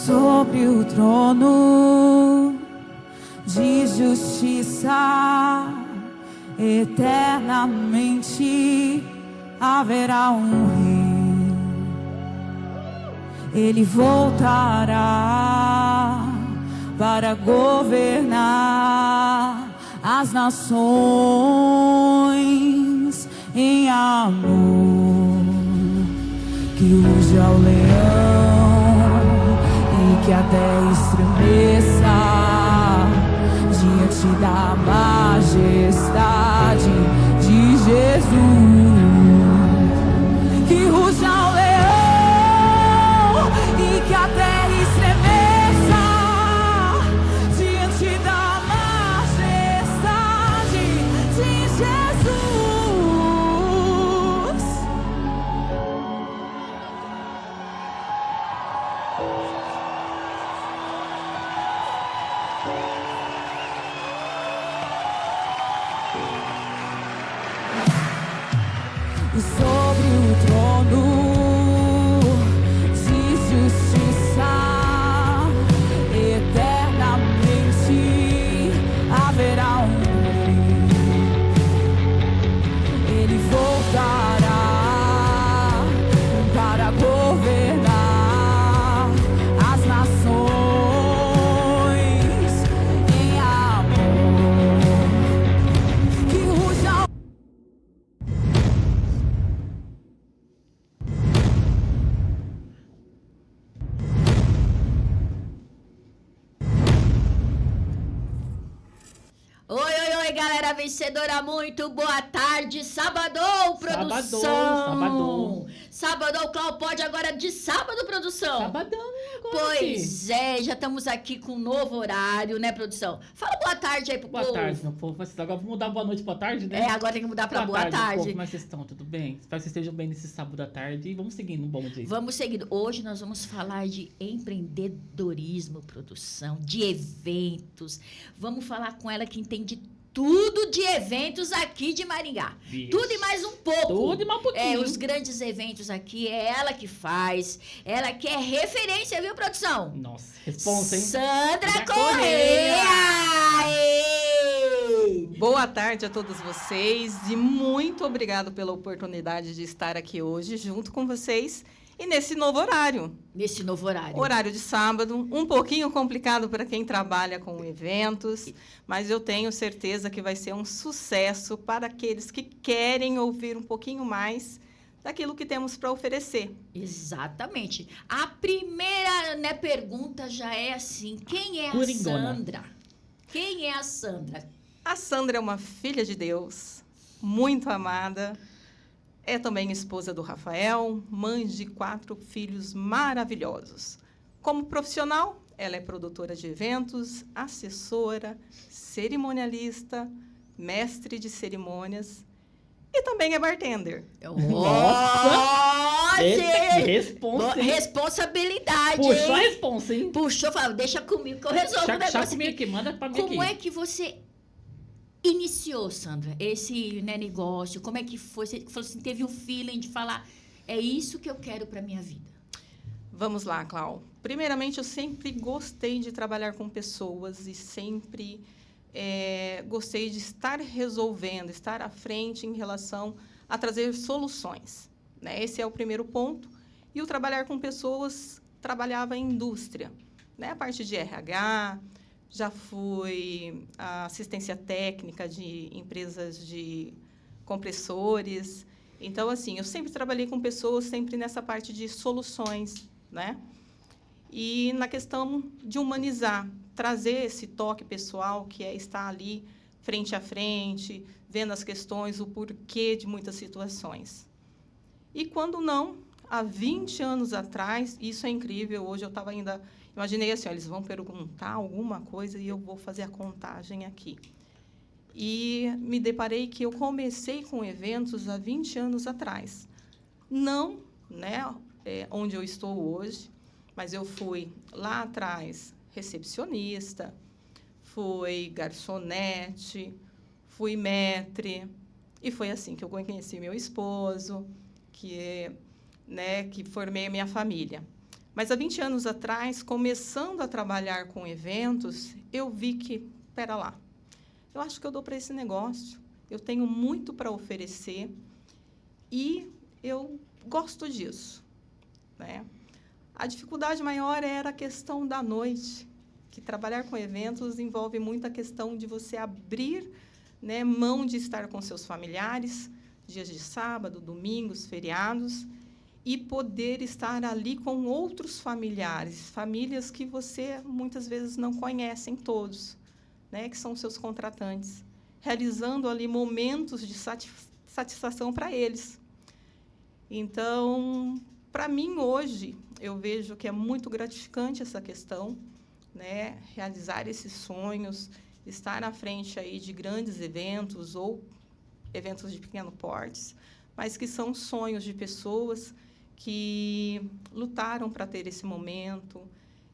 sobre o trono de justiça, eternamente haverá um rei. Ele voltará para governar as nações em amor. Que ruja o leão e que a terra estremeça diante da majestade de Jesus. Que ruja o leão e que a terra estremeça diante da majestade de Jesus. E sobre o trono de justiça, eternamente haverá um rei. Ele voltará para governar as nações em amor. Que ruja Oi, galera vencedora, muito boa tarde. Sabadão, produção. Sabadão, Cláudio, pode agora de sábado, produção. Sabadão, agora. Pois é, já estamos aqui com um novo horário, né, produção? Fala boa tarde aí pro Boa povo. tarde, meu povo. Agora vamos mudar boa noite, boa tarde, né? É, agora tem que mudar pra boa tarde. Povo. Como é que vocês estão? Tudo bem? Espero que vocês estejam bem nesse sábado à tarde. E vamos seguindo um bom dia. Vamos seguindo. Hoje nós vamos falar de empreendedorismo, produção, de eventos. Vamos falar com ela que entende tudo de eventos aqui de Maringá. Isso. Tudo e mais um pouco. Tudo e mais um pouquinho. Os grandes eventos aqui é ela que faz. Ela que é referência, viu, produção? Nossa, responsa, hein? Sandra Da Correia! Aê! Boa tarde a todos vocês e muito obrigado pela oportunidade de estar aqui hoje junto com vocês e nesse novo horário. Nesse novo horário. Horário de sábado, um pouquinho complicado para quem trabalha com eventos, mas eu tenho certeza que vai ser um sucesso para aqueles que querem ouvir um pouquinho mais daquilo que temos para oferecer. Exatamente. A primeira, né, pergunta já é assim: quem é a Coringona. Sandra? Quem é a Sandra? A Sandra é uma filha de Deus, muito amada. É também esposa do Rafael, mãe de 4 filhos maravilhosos. Como profissional, ela é produtora de eventos, assessora, cerimonialista, mestre de cerimônias e também é bartender. Nossa! gente! Responsa, hein? Responsabilidade, Puxou a hein? responsa, hein? Puxou, falou, deixa comigo que eu resolvo o Já negócio comigo aqui. aqui, manda pra mim aqui. Como é que você iniciou, Sandra, esse, né, negócio? Como é que foi? Você falou assim, teve o feeling de falar, é isso que eu quero para minha vida. Vamos lá, Clau. Primeiramente, eu sempre gostei de trabalhar com pessoas e sempre gostei de estar resolvendo, estar à frente em relação a trazer soluções, né? Esse é o primeiro ponto. E o trabalhar com pessoas, trabalhava em indústria, né? A parte de RH, já fui assistência técnica de empresas de compressores. Então, assim, eu sempre trabalhei com pessoas, sempre nessa parte de soluções, né? E na questão de humanizar, trazer esse toque pessoal, que é estar ali, frente a frente, vendo as questões, o porquê de muitas situações. E quando não, há 20 anos atrás, isso é incrível, hoje eu estava ainda... Imaginei assim, ó, eles vão perguntar alguma coisa e eu vou fazer a contagem aqui. E me deparei que eu comecei com eventos há 20 anos atrás. Não, né, onde eu estou hoje, mas eu fui lá atrás recepcionista, fui garçonete, fui maître, e foi assim que eu conheci meu esposo, que formei a minha família. Mas há 20 anos atrás, começando a trabalhar com eventos, eu vi que, espera lá, eu acho que eu dou para esse negócio, eu tenho muito para oferecer e eu gosto disso, né? A dificuldade maior era a questão da noite, que trabalhar com eventos envolve muita questão de você abrir, né, mão de estar com seus familiares, dias de sábado, domingos, feriados, e poder estar ali com outros familiares, famílias que você muitas vezes não conhecem todos, né, que são seus contratantes, realizando ali momentos de satisfação para eles. Então, para mim, hoje, eu vejo que é muito gratificante essa questão, né, realizar esses sonhos, estar à frente aí de grandes eventos ou eventos de pequeno porte, mas que são sonhos de pessoas que lutaram para ter esse momento,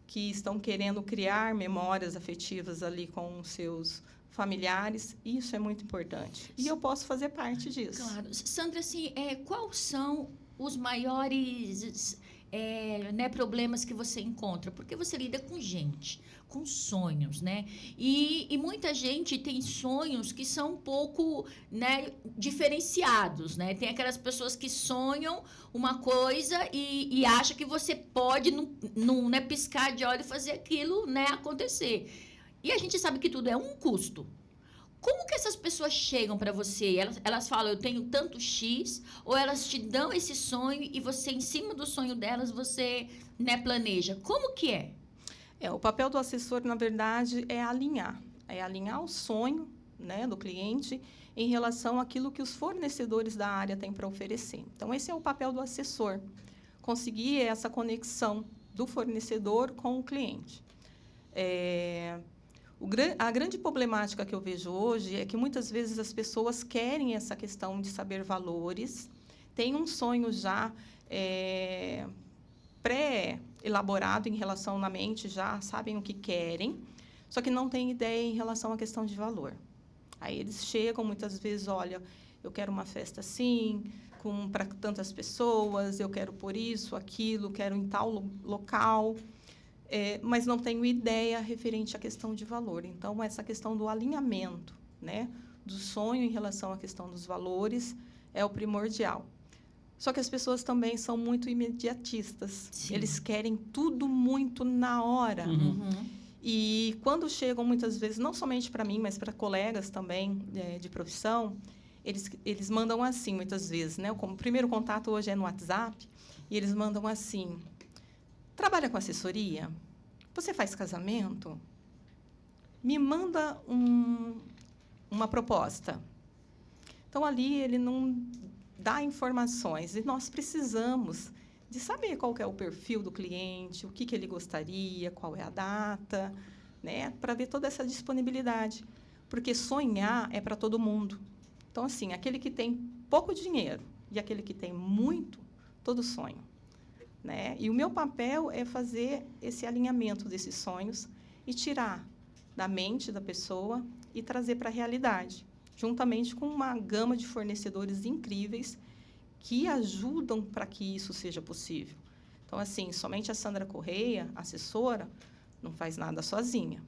que estão querendo criar memórias afetivas ali com os seus familiares. Isso é muito importante. E eu posso fazer parte disso. Claro. Sandra, assim, quais são os maiores né, problemas que você encontra? Porque você lida com gente, com sonhos, né? E muita gente tem sonhos que são um pouco, né, diferenciados, né? Tem aquelas pessoas que sonham uma coisa e acham que você pode, né, piscar de olho e fazer aquilo, né, acontecer. E a gente sabe que tudo é um custo. Como que essas pessoas chegam para você? Elas falam, eu tenho tanto X, ou elas te dão esse sonho e você, em cima do sonho delas, você, né, planeja. Como que é? O papel do assessor, na verdade, é alinhar o sonho, né, do cliente em relação àquilo que os fornecedores da área têm para oferecer. Então, esse é o papel do assessor, conseguir essa conexão do fornecedor com o cliente. A grande problemática que eu vejo hoje é que, muitas vezes, as pessoas querem essa questão de saber valores, têm um sonho já pré-elaborado em relação na mente, já sabem o que querem, só que não têm ideia em relação à questão de valor. Aí eles chegam, muitas vezes, olha, eu quero uma festa assim, para tantas pessoas, eu quero por isso, aquilo, quero em tal local... mas não tenho ideia referente à questão de valor. Então, essa questão do alinhamento, né, do sonho em relação à questão dos valores é o primordial. Só que as pessoas também são muito imediatistas. Sim. Eles querem tudo muito na hora. Uhum. E quando chegam, muitas vezes, não somente para mim, mas para colegas também de profissão, eles mandam assim, muitas vezes, né? Como o primeiro contato hoje é no WhatsApp, e eles mandam assim... Trabalha com assessoria? Você faz casamento? Me manda uma proposta. Então, ali, ele não dá informações. E nós precisamos de saber qual que é o perfil do cliente, o que ele gostaria, qual é a data, né? Para ver toda essa disponibilidade. Porque sonhar é para todo mundo. Então, assim, aquele que tem pouco dinheiro e aquele que tem muito, todo sonho. Né? E o meu papel é fazer esse alinhamento desses sonhos e tirar da mente da pessoa e trazer para a realidade, juntamente com uma gama de fornecedores incríveis que ajudam para que isso seja possível. Então, assim, somente a Sandra Correia, assessora, não faz nada sozinha.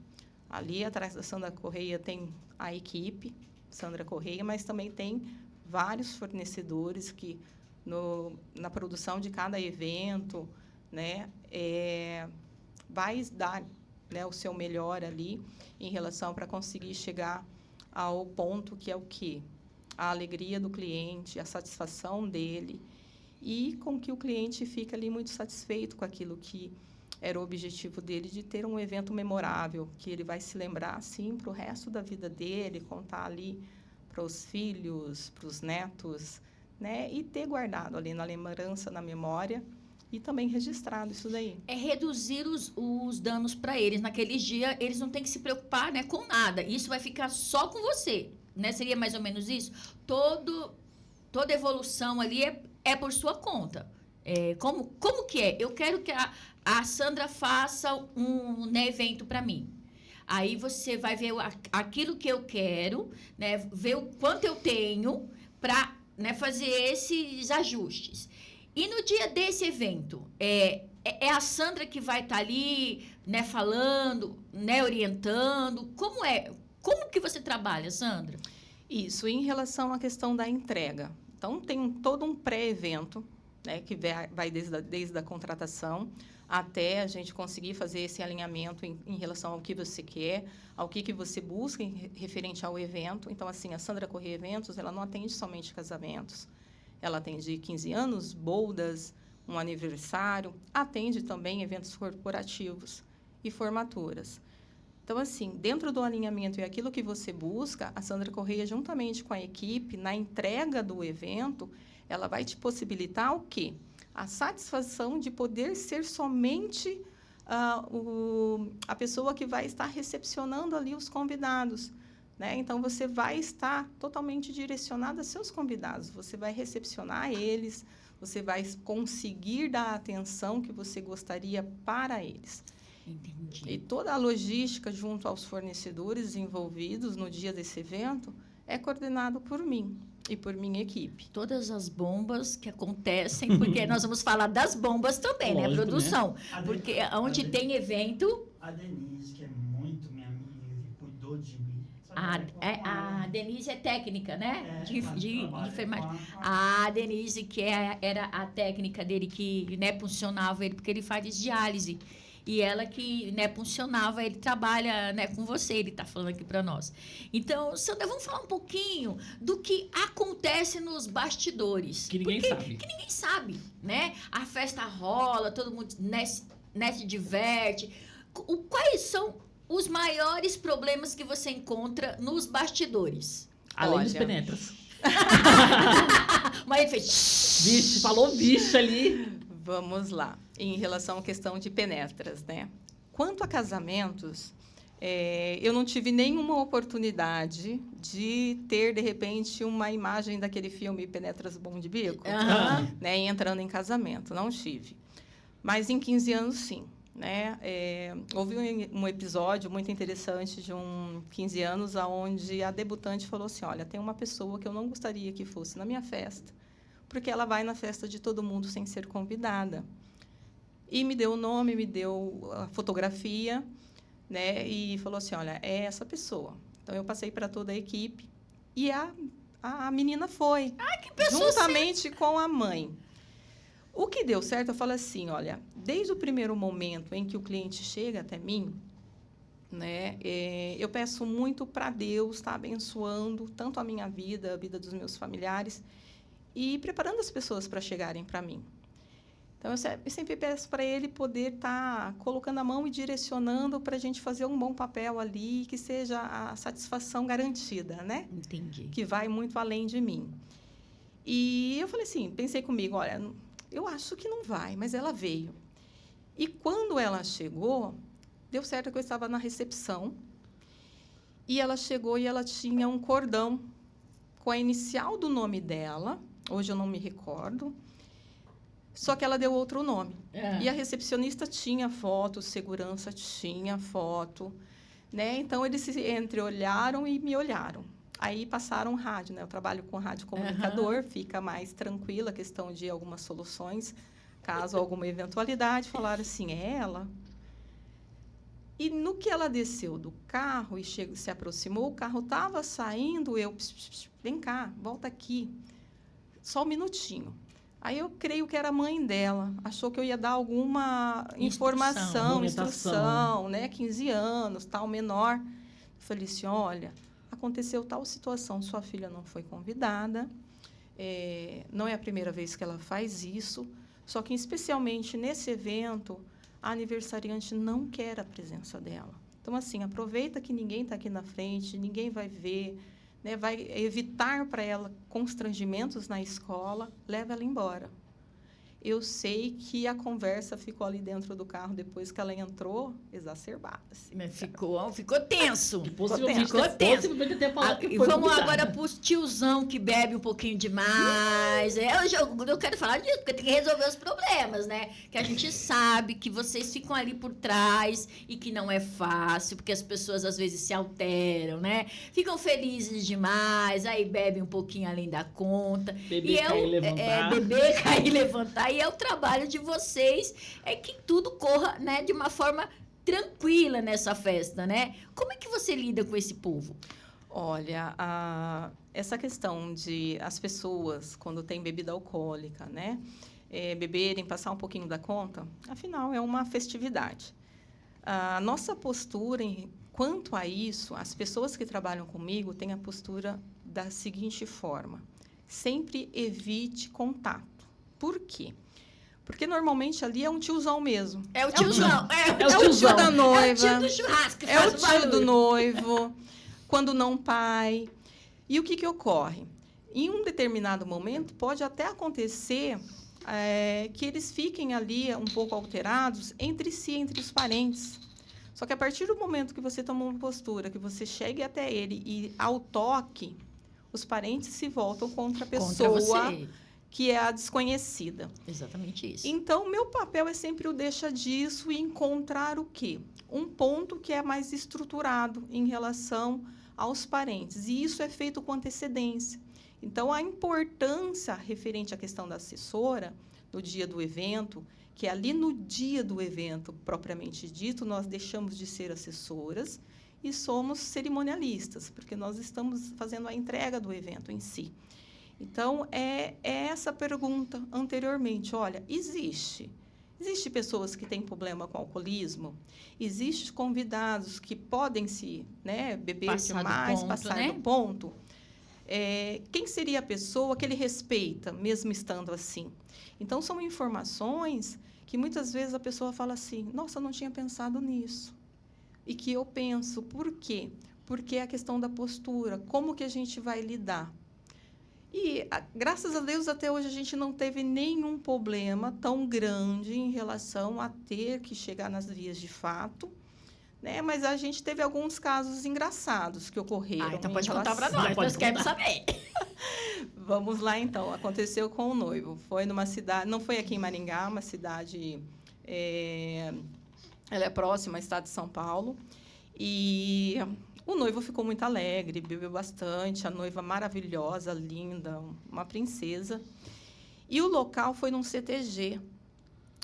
Ali, atrás da Sandra Correia, tem a equipe Sandra Correia, mas também tem vários fornecedores que... na produção de cada evento, né, vai dar, né, o seu melhor ali em relação para conseguir chegar ao ponto que é o quê? A alegria do cliente, a satisfação dele e com que o cliente fica ali muito satisfeito com aquilo que era o objetivo dele de ter um evento memorável, que ele vai se lembrar, assim, para o resto da vida dele, contar ali para os filhos, para os netos, né? E ter guardado ali na lembrança, na memória e também registrado isso daí. É reduzir os danos para eles. Naqueles dias, eles não têm que se preocupar, né, com nada. Isso vai ficar só com você, né? Seria mais ou menos isso? Toda evolução ali é por sua conta. Como que é? Eu quero que a Sandra faça um, né, evento para mim. Aí você vai ver aquilo que eu quero, né? Ver o quanto eu tenho para... né, fazer esses ajustes. E no dia desse evento, é a Sandra que vai estar ali, né, falando, né, orientando? Como que você trabalha, Sandra? Isso, em relação à questão da entrega. Então, tem todo um pré-evento, né, que vai desde a contratação até a gente conseguir fazer esse alinhamento em relação ao que você quer, ao que você busca referente ao evento. Então, assim, a Sandra Corrêa Eventos, ela não atende somente casamentos. Ela atende 15 anos, bodas, um aniversário, atende também eventos corporativos e formaturas. Então, assim, dentro do alinhamento e aquilo que você busca, a Sandra Corrêa, juntamente com a equipe, na entrega do evento, ela vai te possibilitar o quê? A satisfação de poder ser somente a pessoa que vai estar recepcionando ali os convidados, né? Então, você vai estar totalmente direcionado a seus convidados. Você vai recepcionar eles, você vai conseguir dar a atenção que você gostaria para eles. Entendi. E toda a logística junto aos fornecedores envolvidos no dia desse evento é coordenado por mim e por minha equipe. Todas as bombas que acontecem, porque nós vamos falar das bombas também, Lógico, né? Produção. né? Porque onde tem evento, A Denise, que é muito minha amiga, que cuidou de mim. a Denise é técnica, né? De enfermagem. A A Denise, que era a técnica dele, que, né, funcionava ele, porque ele faz diálise. E ela que, né, funcionava, ele trabalha, né, com você, ele está falando aqui para nós. Então, Sandra, vamos falar um pouquinho do que acontece nos bastidores. Que ninguém sabe. Que ninguém sabe, né? A festa rola, todo mundo né, se diverte. Quais são os maiores problemas que você encontra nos bastidores? Além dos Olha. penetras. Mas ele fez... Vixe, falou vixe ali. Vamos lá. Em relação à questão de penetras, né? Quanto a casamentos, eu não tive nenhuma oportunidade de ter, de repente, uma imagem daquele filme Penetras Bom de Bico, Aham. né? Entrando em casamento. Não tive. Mas em 15 anos, sim. Né? Houve um episódio muito interessante de 15 anos, onde a debutante falou assim, olha, tem uma pessoa que eu não gostaria que fosse na minha festa, porque ela vai na festa de todo mundo sem ser convidada. E me deu o nome, me deu a fotografia, né? E falou assim, olha, é essa pessoa. Então, eu passei para toda a equipe e a menina foi. Ah, que pessoa juntamente com a mãe. O que deu certo, eu falo assim, olha, desde o primeiro momento em que o cliente chega até mim, né, eu peço muito para Deus estar abençoando tanto a minha vida, a vida dos meus familiares, e preparando as pessoas para chegarem para mim. Então, eu sempre peço para ele poder estar colocando a mão e direcionando para a gente fazer um bom papel ali, que seja a satisfação garantida, né? Entendi. Que vai muito além de mim. E eu falei assim, pensei comigo, olha, eu acho que não vai, mas ela veio. E quando ela chegou, deu certo que eu estava na recepção, e ela chegou e ela tinha um cordão com a inicial do nome dela, hoje eu não me recordo, só que ela deu outro nome. E a recepcionista tinha foto, segurança tinha foto, né? Então, eles se entreolharam e me olharam. Aí passaram rádio, né? Eu trabalho com rádio comunicador, fica mais tranquila a questão de algumas soluções, caso alguma eventualidade, falaram assim, é ela. E no que ela desceu do carro e se aproximou, o carro estava saindo, vem cá, volta aqui, só um minutinho. Aí eu creio que era a mãe dela, achou que eu ia dar alguma informação, instrução, né? 15 anos, tal, menor. Eu falei assim, olha, aconteceu tal situação, sua filha não foi convidada, não é a primeira vez que ela faz isso, só que, especialmente nesse evento, a aniversariante não quer a presença dela. Então, assim, aproveita que ninguém está aqui na frente, ninguém vai ver, né, vai evitar para ela constrangimentos na escola, leva ela embora. Eu sei que a conversa ficou ali dentro do carro depois que ela entrou, exacerbada. Assim. Ficou tenso. Possivelmente, Ficou tenso. possivelmente ter falado que E foi vamos convidada. agora para os tiozão que bebe um pouquinho demais. Eu quero falar disso, porque tem que resolver os problemas, né? Que a gente sabe que vocês ficam ali por trás e que não é fácil, porque as pessoas às vezes se alteram, né? Ficam felizes demais, aí bebem um pouquinho além da conta. Beber, cair, levantar. Beber, cair, levantar. Aí é o trabalho de vocês, é que tudo corra, né, de uma forma tranquila nessa festa, né? Como é que você lida com esse povo? Olha, essa questão de as pessoas, quando tem bebida alcoólica, né, beberem, passar um pouquinho da conta, afinal, é uma festividade. A nossa postura, quanto a isso, as pessoas que trabalham comigo têm a postura da seguinte forma: sempre evite contato. Por quê? Porque normalmente ali é um tiozão mesmo. É o tiozão. É o tio tiozão. da noiva. É o tio do churrasco que É faz o o tio do barulho. noivo, quando não pai. E o que ocorre? Em um determinado momento, pode até acontecer que eles fiquem ali um pouco alterados entre si, entre os parentes. Só que a partir do momento que você toma uma postura, que você chegue até ele e ao toque, os parentes se voltam contra a Contra pessoa você. que é a desconhecida. Exatamente isso. Então, meu papel é sempre o deixa disso e encontrar o quê? Um ponto que é mais estruturado em relação aos parentes. E isso é feito com antecedência. Então, a importância referente à questão da assessora, no dia do evento, que é ali no dia do evento, propriamente dito, nós deixamos de ser assessoras e somos cerimonialistas, porque nós estamos fazendo a entrega do evento em si. Então, é essa pergunta anteriormente. Olha, existe pessoas que têm problema com alcoolismo? Existem convidados que podem beber Passar do demais, ponto, passar né? do ponto? Quem seria a pessoa que ele respeita, mesmo estando assim? Então, são informações que muitas vezes a pessoa fala assim: nossa, eu não tinha pensado nisso. E que eu penso, por quê? Porque é a questão da postura, como que a gente vai lidar? E, graças a Deus, até hoje a gente não teve nenhum problema tão grande em relação a ter que chegar nas vias de fato, né? Mas a gente teve alguns casos engraçados que ocorreram. Então em pode contar para relação- nós, Pode nós queremos contar. saber. Vamos lá, então. Aconteceu com o noivo. Foi numa cidade, não foi aqui em Maringá, uma cidade, ela é próxima ao estado de São Paulo. E o noivo ficou muito alegre, bebeu bastante, a noiva maravilhosa, linda, uma princesa. E o local foi num CTG.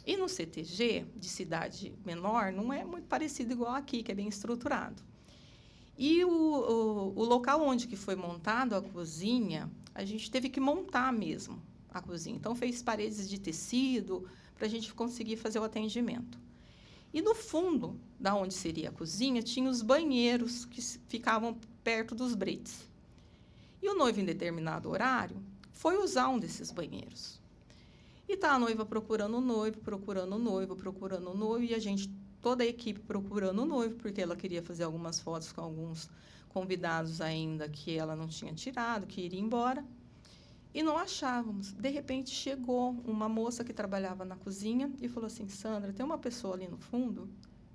E no CTG, de cidade menor, não é muito parecido igual aqui, que é bem estruturado. E o local onde que foi montado a cozinha, a gente teve que montar mesmo a cozinha. Então, fez paredes de tecido para a gente conseguir fazer o atendimento. E no fundo, da onde seria a cozinha, tinha os banheiros que ficavam perto dos bretes. E o noivo, em determinado horário, foi usar um desses banheiros. E tá a noiva procurando o noivo, e a gente, toda a equipe procurando o noivo, porque ela queria fazer algumas fotos com alguns convidados ainda que ela não tinha tirado, que iria embora. E não achávamos. De repente, chegou uma moça que trabalhava na cozinha e falou assim: Sandra, tem uma pessoa ali no fundo?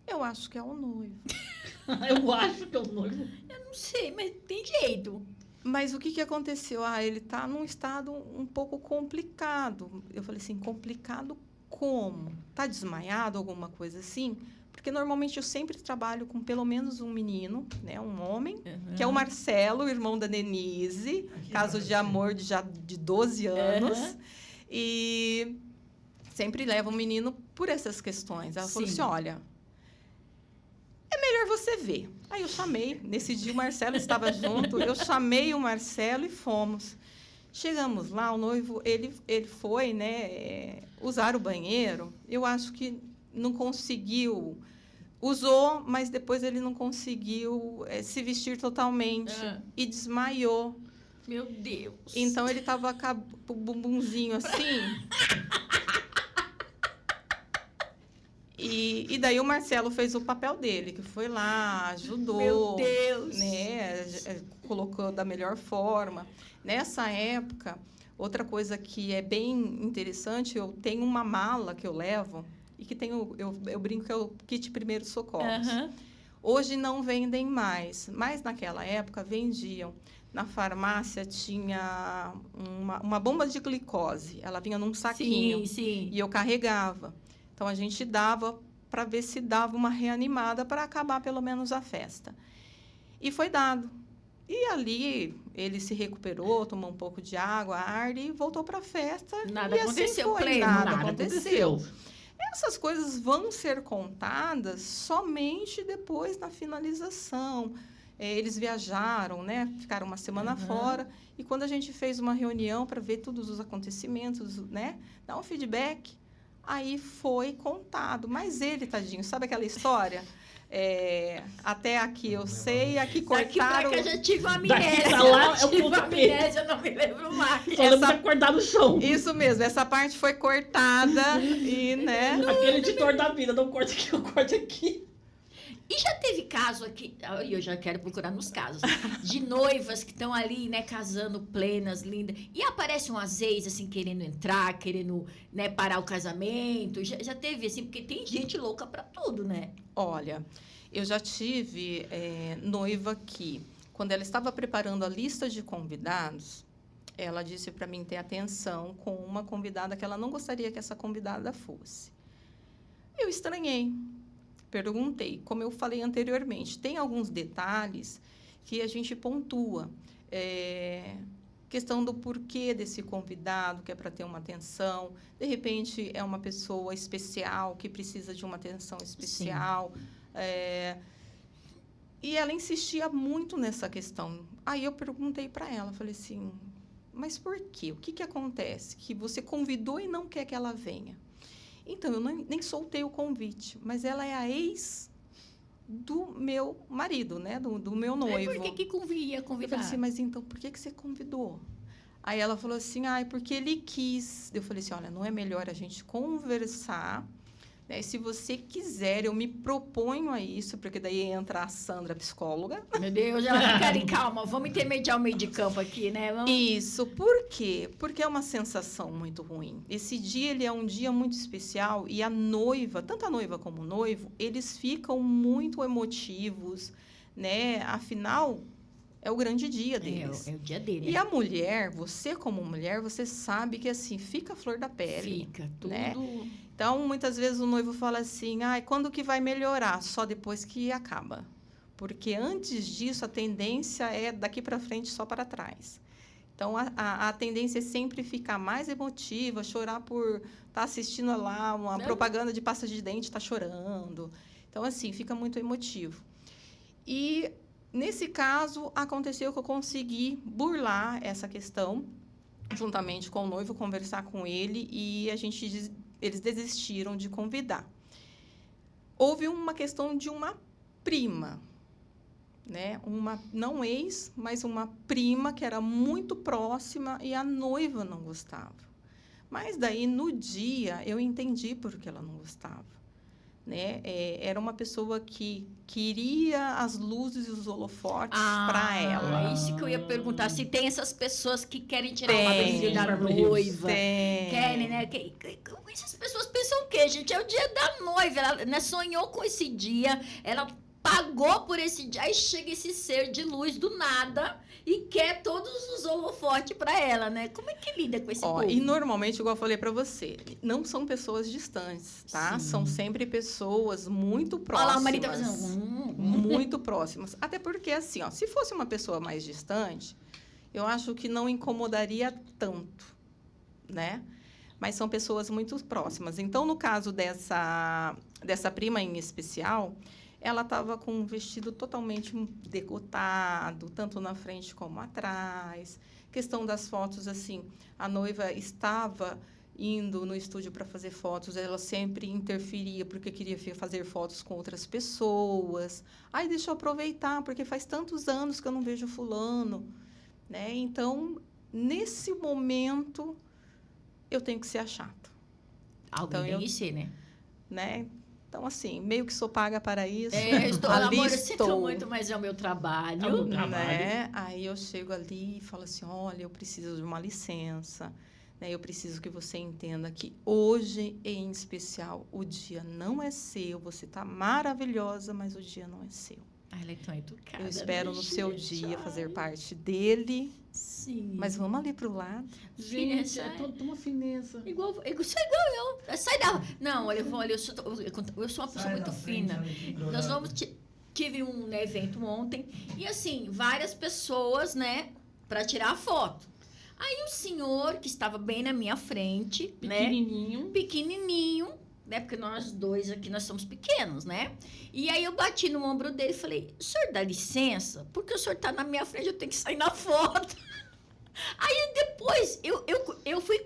Eu acho que é o noivo. Eu acho que é o noivo. Não sei, mas tem jeito. Mas o que aconteceu? Ele está num estado um pouco complicado. Eu falei assim: complicado como? Está desmaiado, alguma coisa assim? Porque normalmente eu sempre trabalho com pelo menos um menino, né, um homem, que é o Marcelo, irmão da Denise, caso de amor de 12 anos. E sempre leva um menino por essas questões. Ela falou Sim. assim: olha, é melhor você ver. Aí eu chamei, nesse dia o Marcelo estava junto, eu chamei o Marcelo e fomos. Chegamos lá, o noivo, ele foi, né, usar o banheiro. Eu acho que não conseguiu, usou, mas depois ele não conseguiu se vestir totalmente e desmaiou. Meu Deus. Então, ele estava com o bumbumzinho assim. E daí o Marcelo fez o papel dele, que foi lá, ajudou. Meu Deus. Né, colocou da melhor forma. Nessa época, outra coisa que é bem interessante, eu tenho uma mala que eu levo e que eu brinco que é o kit primeiros socorros. Hoje não vendem mais, mas naquela época vendiam. Na farmácia tinha uma bomba de glicose, ela vinha num saquinho. Sim, sim. E eu carregava. Então, a gente dava para ver se dava uma reanimada para acabar pelo menos a festa. E foi dado. E ali, Ele se recuperou, tomou um pouco de água, ar e voltou para a festa. Nada e aconteceu assim com foi, ele. nada Nada aconteceu. Essas coisas vão ser contadas somente depois da finalização. Eles viajaram, né? Ficaram uma semana fora. E quando a gente fez uma reunião para ver todos os acontecimentos, né? Dar um feedback, aí foi contado. Mas ele, tadinho, sabe aquela história? Até aqui eu sei, aqui Daqui pra cortaram. cá eu já tive uma Daqui amnésia. pra lá é o tive ponto uma P. amnésia, eu não me lembro mais. Só lembro de acordar no chão. Isso mesmo, essa parte foi cortada e, né? Aquele editor da vida, não corta aqui, eu corto aqui. E já teve caso aqui, eu já quero procurar nos casos, de noivas que estão ali, né, casando plenas, lindas, e aparecem umas ex, assim, querendo entrar, querendo, né, parar o casamento. Já teve, assim, porque tem gente louca pra tudo, né? Olha, eu já tive noiva que, quando ela estava preparando a lista de convidados, ela disse para mim ter atenção com uma convidada que ela não gostaria que essa convidada fosse. Eu estranhei. Perguntei, como eu falei anteriormente, tem alguns detalhes que a gente pontua. Questão do porquê desse convidado, que é para ter uma atenção. De repente, é uma pessoa especial, que precisa de uma atenção especial. E ela insistia muito nessa questão. Aí eu perguntei para ela, falei assim, mas por quê? O que acontece? Que você convidou e não quer que ela venha. Então, eu nem soltei o convite, mas ela é a ex do meu marido, né? Do meu noivo. Por que ia Eu convidar? falei assim, mas então, por que você convidou? Aí ela falou assim, porque ele quis. Eu falei assim, olha, não é melhor a gente conversar, né? Se você quiser, eu me proponho a isso, porque daí entra a Sandra, psicóloga. Meu Deus, ela fica ali, calma, vamos intermediar o meio de campo aqui, né? Vamos... Isso, por quê? Porque é uma sensação muito ruim. Esse dia, ele é um dia muito especial e a noiva, tanto a noiva como o noivo, eles ficam muito emotivos, né? Afinal, é o grande dia deles. É o dia dele. E a mulher, você como mulher, você sabe que assim, fica a flor da pele. Fica tudo... né? Então, muitas vezes o noivo fala assim, quando que vai melhorar? Só depois que acaba. Porque antes disso, a tendência é daqui para frente só para trás. Então, a tendência é sempre ficar mais emotiva, chorar por estar assistindo lá uma propaganda de pasta de dente, estar chorando. Então, assim, fica muito emotivo. E, nesse caso, aconteceu que eu consegui burlar essa questão, juntamente com o noivo, conversar com ele, e eles desistiram de convidar. Houve uma questão de uma prima, né? Uma não ex, mas uma prima que era muito próxima e a noiva não gostava. Mas daí no dia eu entendi por que ela não gostava, né? Era uma pessoa que queria as luzes e os holofotes para ela. Isso que eu ia perguntar, se tem essas pessoas que querem tirar Tem. uma brilho da noiva. Tem. Querem, né? Essas pessoas pensam o quê, gente? É o dia da noiva. Ela, né, sonhou com esse dia, ela pagou por esse dia, aí chega esse ser de luz do nada e quer todos os holofotes para ela, né? Como é que lida com esse povo? E normalmente, igual eu falei para você, não são pessoas distantes, tá? Sim. São sempre pessoas muito próximas. Olha lá, o marido tá fazendo... Muito próximas. Até porque, assim, se fosse uma pessoa mais distante, eu acho que não incomodaria tanto, né? Mas são pessoas muito próximas. Então, no caso dessa prima em especial, ela estava com um vestido totalmente decotado, tanto na frente como atrás. Questão das fotos, assim, a noiva estava indo no estúdio para fazer fotos, ela sempre interferia porque queria fazer fotos com outras pessoas. Aí deixa eu aproveitar, porque faz tantos anos que eu não vejo fulano, né? Então, nesse momento, eu tenho que ser a chata. Alguém tem que ser, né? Então, assim, meio que sou paga para isso. Estou, ali amor, eu estou, sinto muito, mas é o meu trabalho. É o meu né? Aí eu chego ali e falo assim, olha, eu preciso de uma licença, né? Eu preciso que você entenda que hoje, em especial, o dia não é seu. Você está maravilhosa, mas o dia não é seu. Ela é tão educada. Eu espero no seu dia fazer parte dele. Sim. Mas vamos ali pro lado. Gente, é toda uma fineza. Igual eu. Sai da... Não, olha, eu sou uma pessoa muito fina. Nós tive um evento ontem e, assim, várias pessoas, né, para tirar a foto. Aí o senhor, que estava bem na minha frente, pequenininho, né? Porque nós dois aqui, nós somos pequenos, né? E aí eu bati no ombro dele e falei, o senhor dá licença? Porque o senhor tá na minha frente, eu tenho que sair na foto. Aí depois eu fui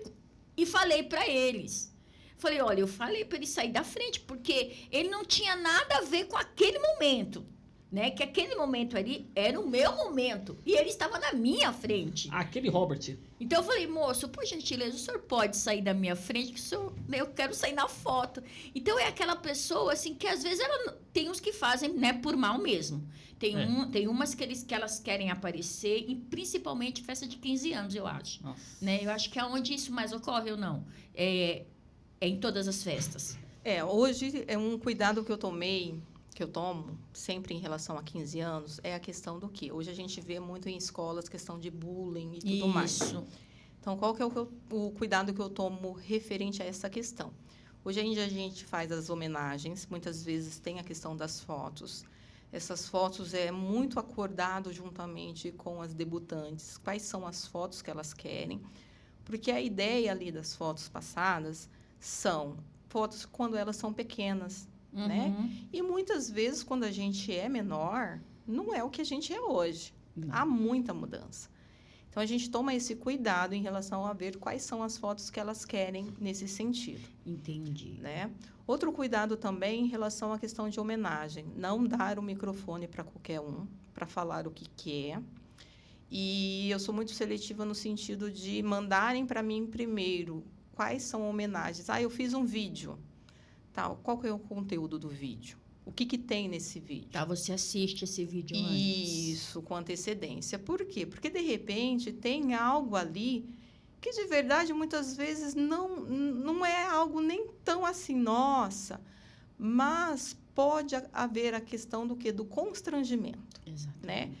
e falei para eles. Falei, olha, eu falei para ele sair da frente, porque ele não tinha nada a ver com aquele momento, né? Que aquele momento ali era o meu momento. E ele estava na minha frente. Aquele Robert. Então eu falei, moço, por gentileza, o senhor pode sair da minha frente, que o senhor, eu quero sair na foto. Então é aquela pessoa, assim, que às vezes ela tem uns que fazem, né, por mal mesmo. Tem umas que elas querem aparecer, e principalmente festa de 15 anos, eu acho. Nossa. Né? Eu acho que é onde isso mais ocorre ou não. É em todas as festas. Hoje é um cuidado que eu tomo sempre em relação a 15 anos, é a questão do quê? Hoje a gente vê muito em escolas questão de bullying e tudo mais. Isso. Então, qual que é o cuidado que eu tomo referente a essa questão? Hoje ainda a gente faz as homenagens, muitas vezes tem a questão das fotos. Essas fotos é muito acordado juntamente com as debutantes, quais são as fotos que elas querem, porque a ideia ali das fotos passadas são fotos quando elas são pequenas, né? E muitas vezes, quando a gente é menor, não é o que a gente é hoje. Não. Há muita mudança. Então, a gente toma esse cuidado em relação a ver quais são as fotos que elas querem nesse sentido. Entendi. Né? Outro cuidado também em relação à questão de homenagem. Não dar o microfone para qualquer um, para falar o que quer. E eu sou muito seletiva no sentido de mandarem para mim primeiro quais são homenagens. Eu fiz um vídeo. Qual que é o conteúdo do vídeo? O que tem nesse vídeo? Você assiste esse vídeo antes. Isso, com antecedência. Por quê? Porque, de repente, tem algo ali que, de verdade, muitas vezes não é algo nem tão assim, nossa, mas pode haver a questão do quê? Do constrangimento. Exatamente. Né?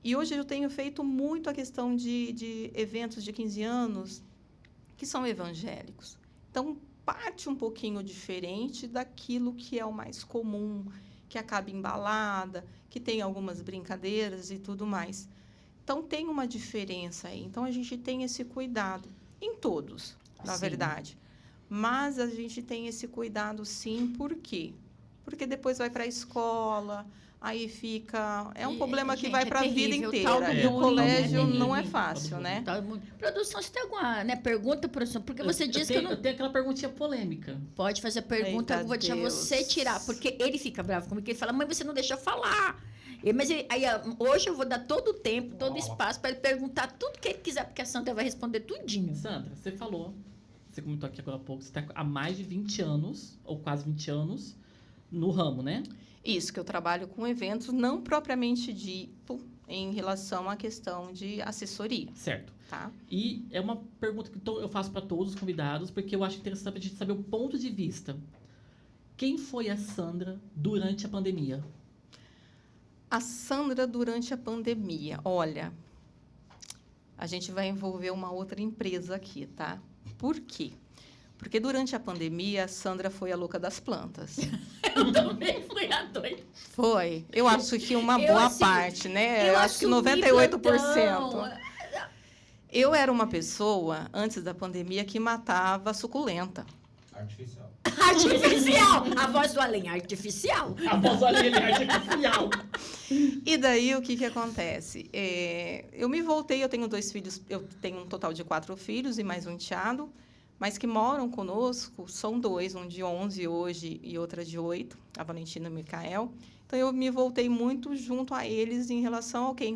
E hoje eu tenho feito muito a questão de eventos de 15 anos que são evangélicos. Então, parte um pouquinho diferente daquilo que é o mais comum, que acaba embalada, que tem algumas brincadeiras e tudo mais. Então, tem uma diferença aí. Então, a gente tem esse cuidado em todos, na verdade. Mas a gente tem esse cuidado, sim, por quê? Porque depois vai para a escola, aí fica... É um problema que vai para a vida inteira. E o colégio não é fácil, né? Produção, você tem alguma pergunta, produção? Porque você disse que eu não... Eu tenho aquela perguntinha polêmica. Pode fazer a pergunta, eu vou deixar você tirar. Porque ele fica bravo comigo, ele fala, mãe, você não deixa eu falar. Mas hoje eu vou dar todo o tempo, todo o espaço para ele perguntar tudo que ele quiser, porque a Sandra vai responder tudinho. Sandra, você comentou aqui agora há pouco, você está há mais de 20 anos, ou quase 20 anos, no ramo, né? Isso, que eu trabalho com eventos, não propriamente dito em relação à questão de assessoria. Certo. Tá? E é uma pergunta que eu faço para todos os convidados, porque eu acho interessante a gente saber o ponto de vista. Quem foi a Sandra durante a pandemia? A Sandra durante a pandemia. Olha, a gente vai envolver uma outra empresa aqui, tá? Por quê? Porque durante a pandemia, a Sandra foi a louca das plantas. Eu também fui a doida. Foi. Eu acho que uma boa parte, né? Eu acho que 98%. Eu era uma pessoa, antes da pandemia, que matava suculenta. Artificial. Artificial! A voz do além, artificial. A voz do além é artificial. E daí, o que acontece? Eu me voltei, eu tenho 2 filhos, eu tenho um total de 4 filhos e mais um enteado, mas que moram conosco, são 2, um de 11 hoje e outra de 8, a Valentina e o Micael. Então, eu me voltei muito junto a eles em relação ao que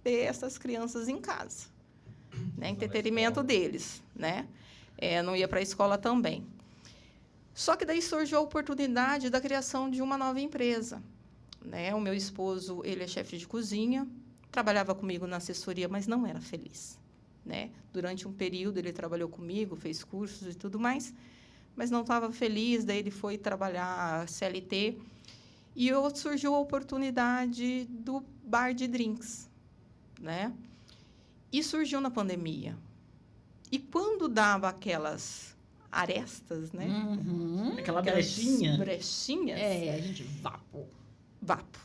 ter essas crianças em casa, né? Entretenimento deles, né? Não ia para a escola também. Só que daí surgiu a oportunidade da criação de uma nova empresa, né? O meu esposo, ele é chefe de cozinha, trabalhava comigo na assessoria, mas não era feliz, né? Durante um período ele trabalhou comigo, fez cursos e tudo mais, mas não estava feliz, daí ele foi trabalhar CLT e surgiu a oportunidade do bar de drinks, né? E surgiu na pandemia. E quando dava aquelas arestas, né? Uhum. Aquela Aquelas brechinha. brechinhas. A gente vapo. Vapo.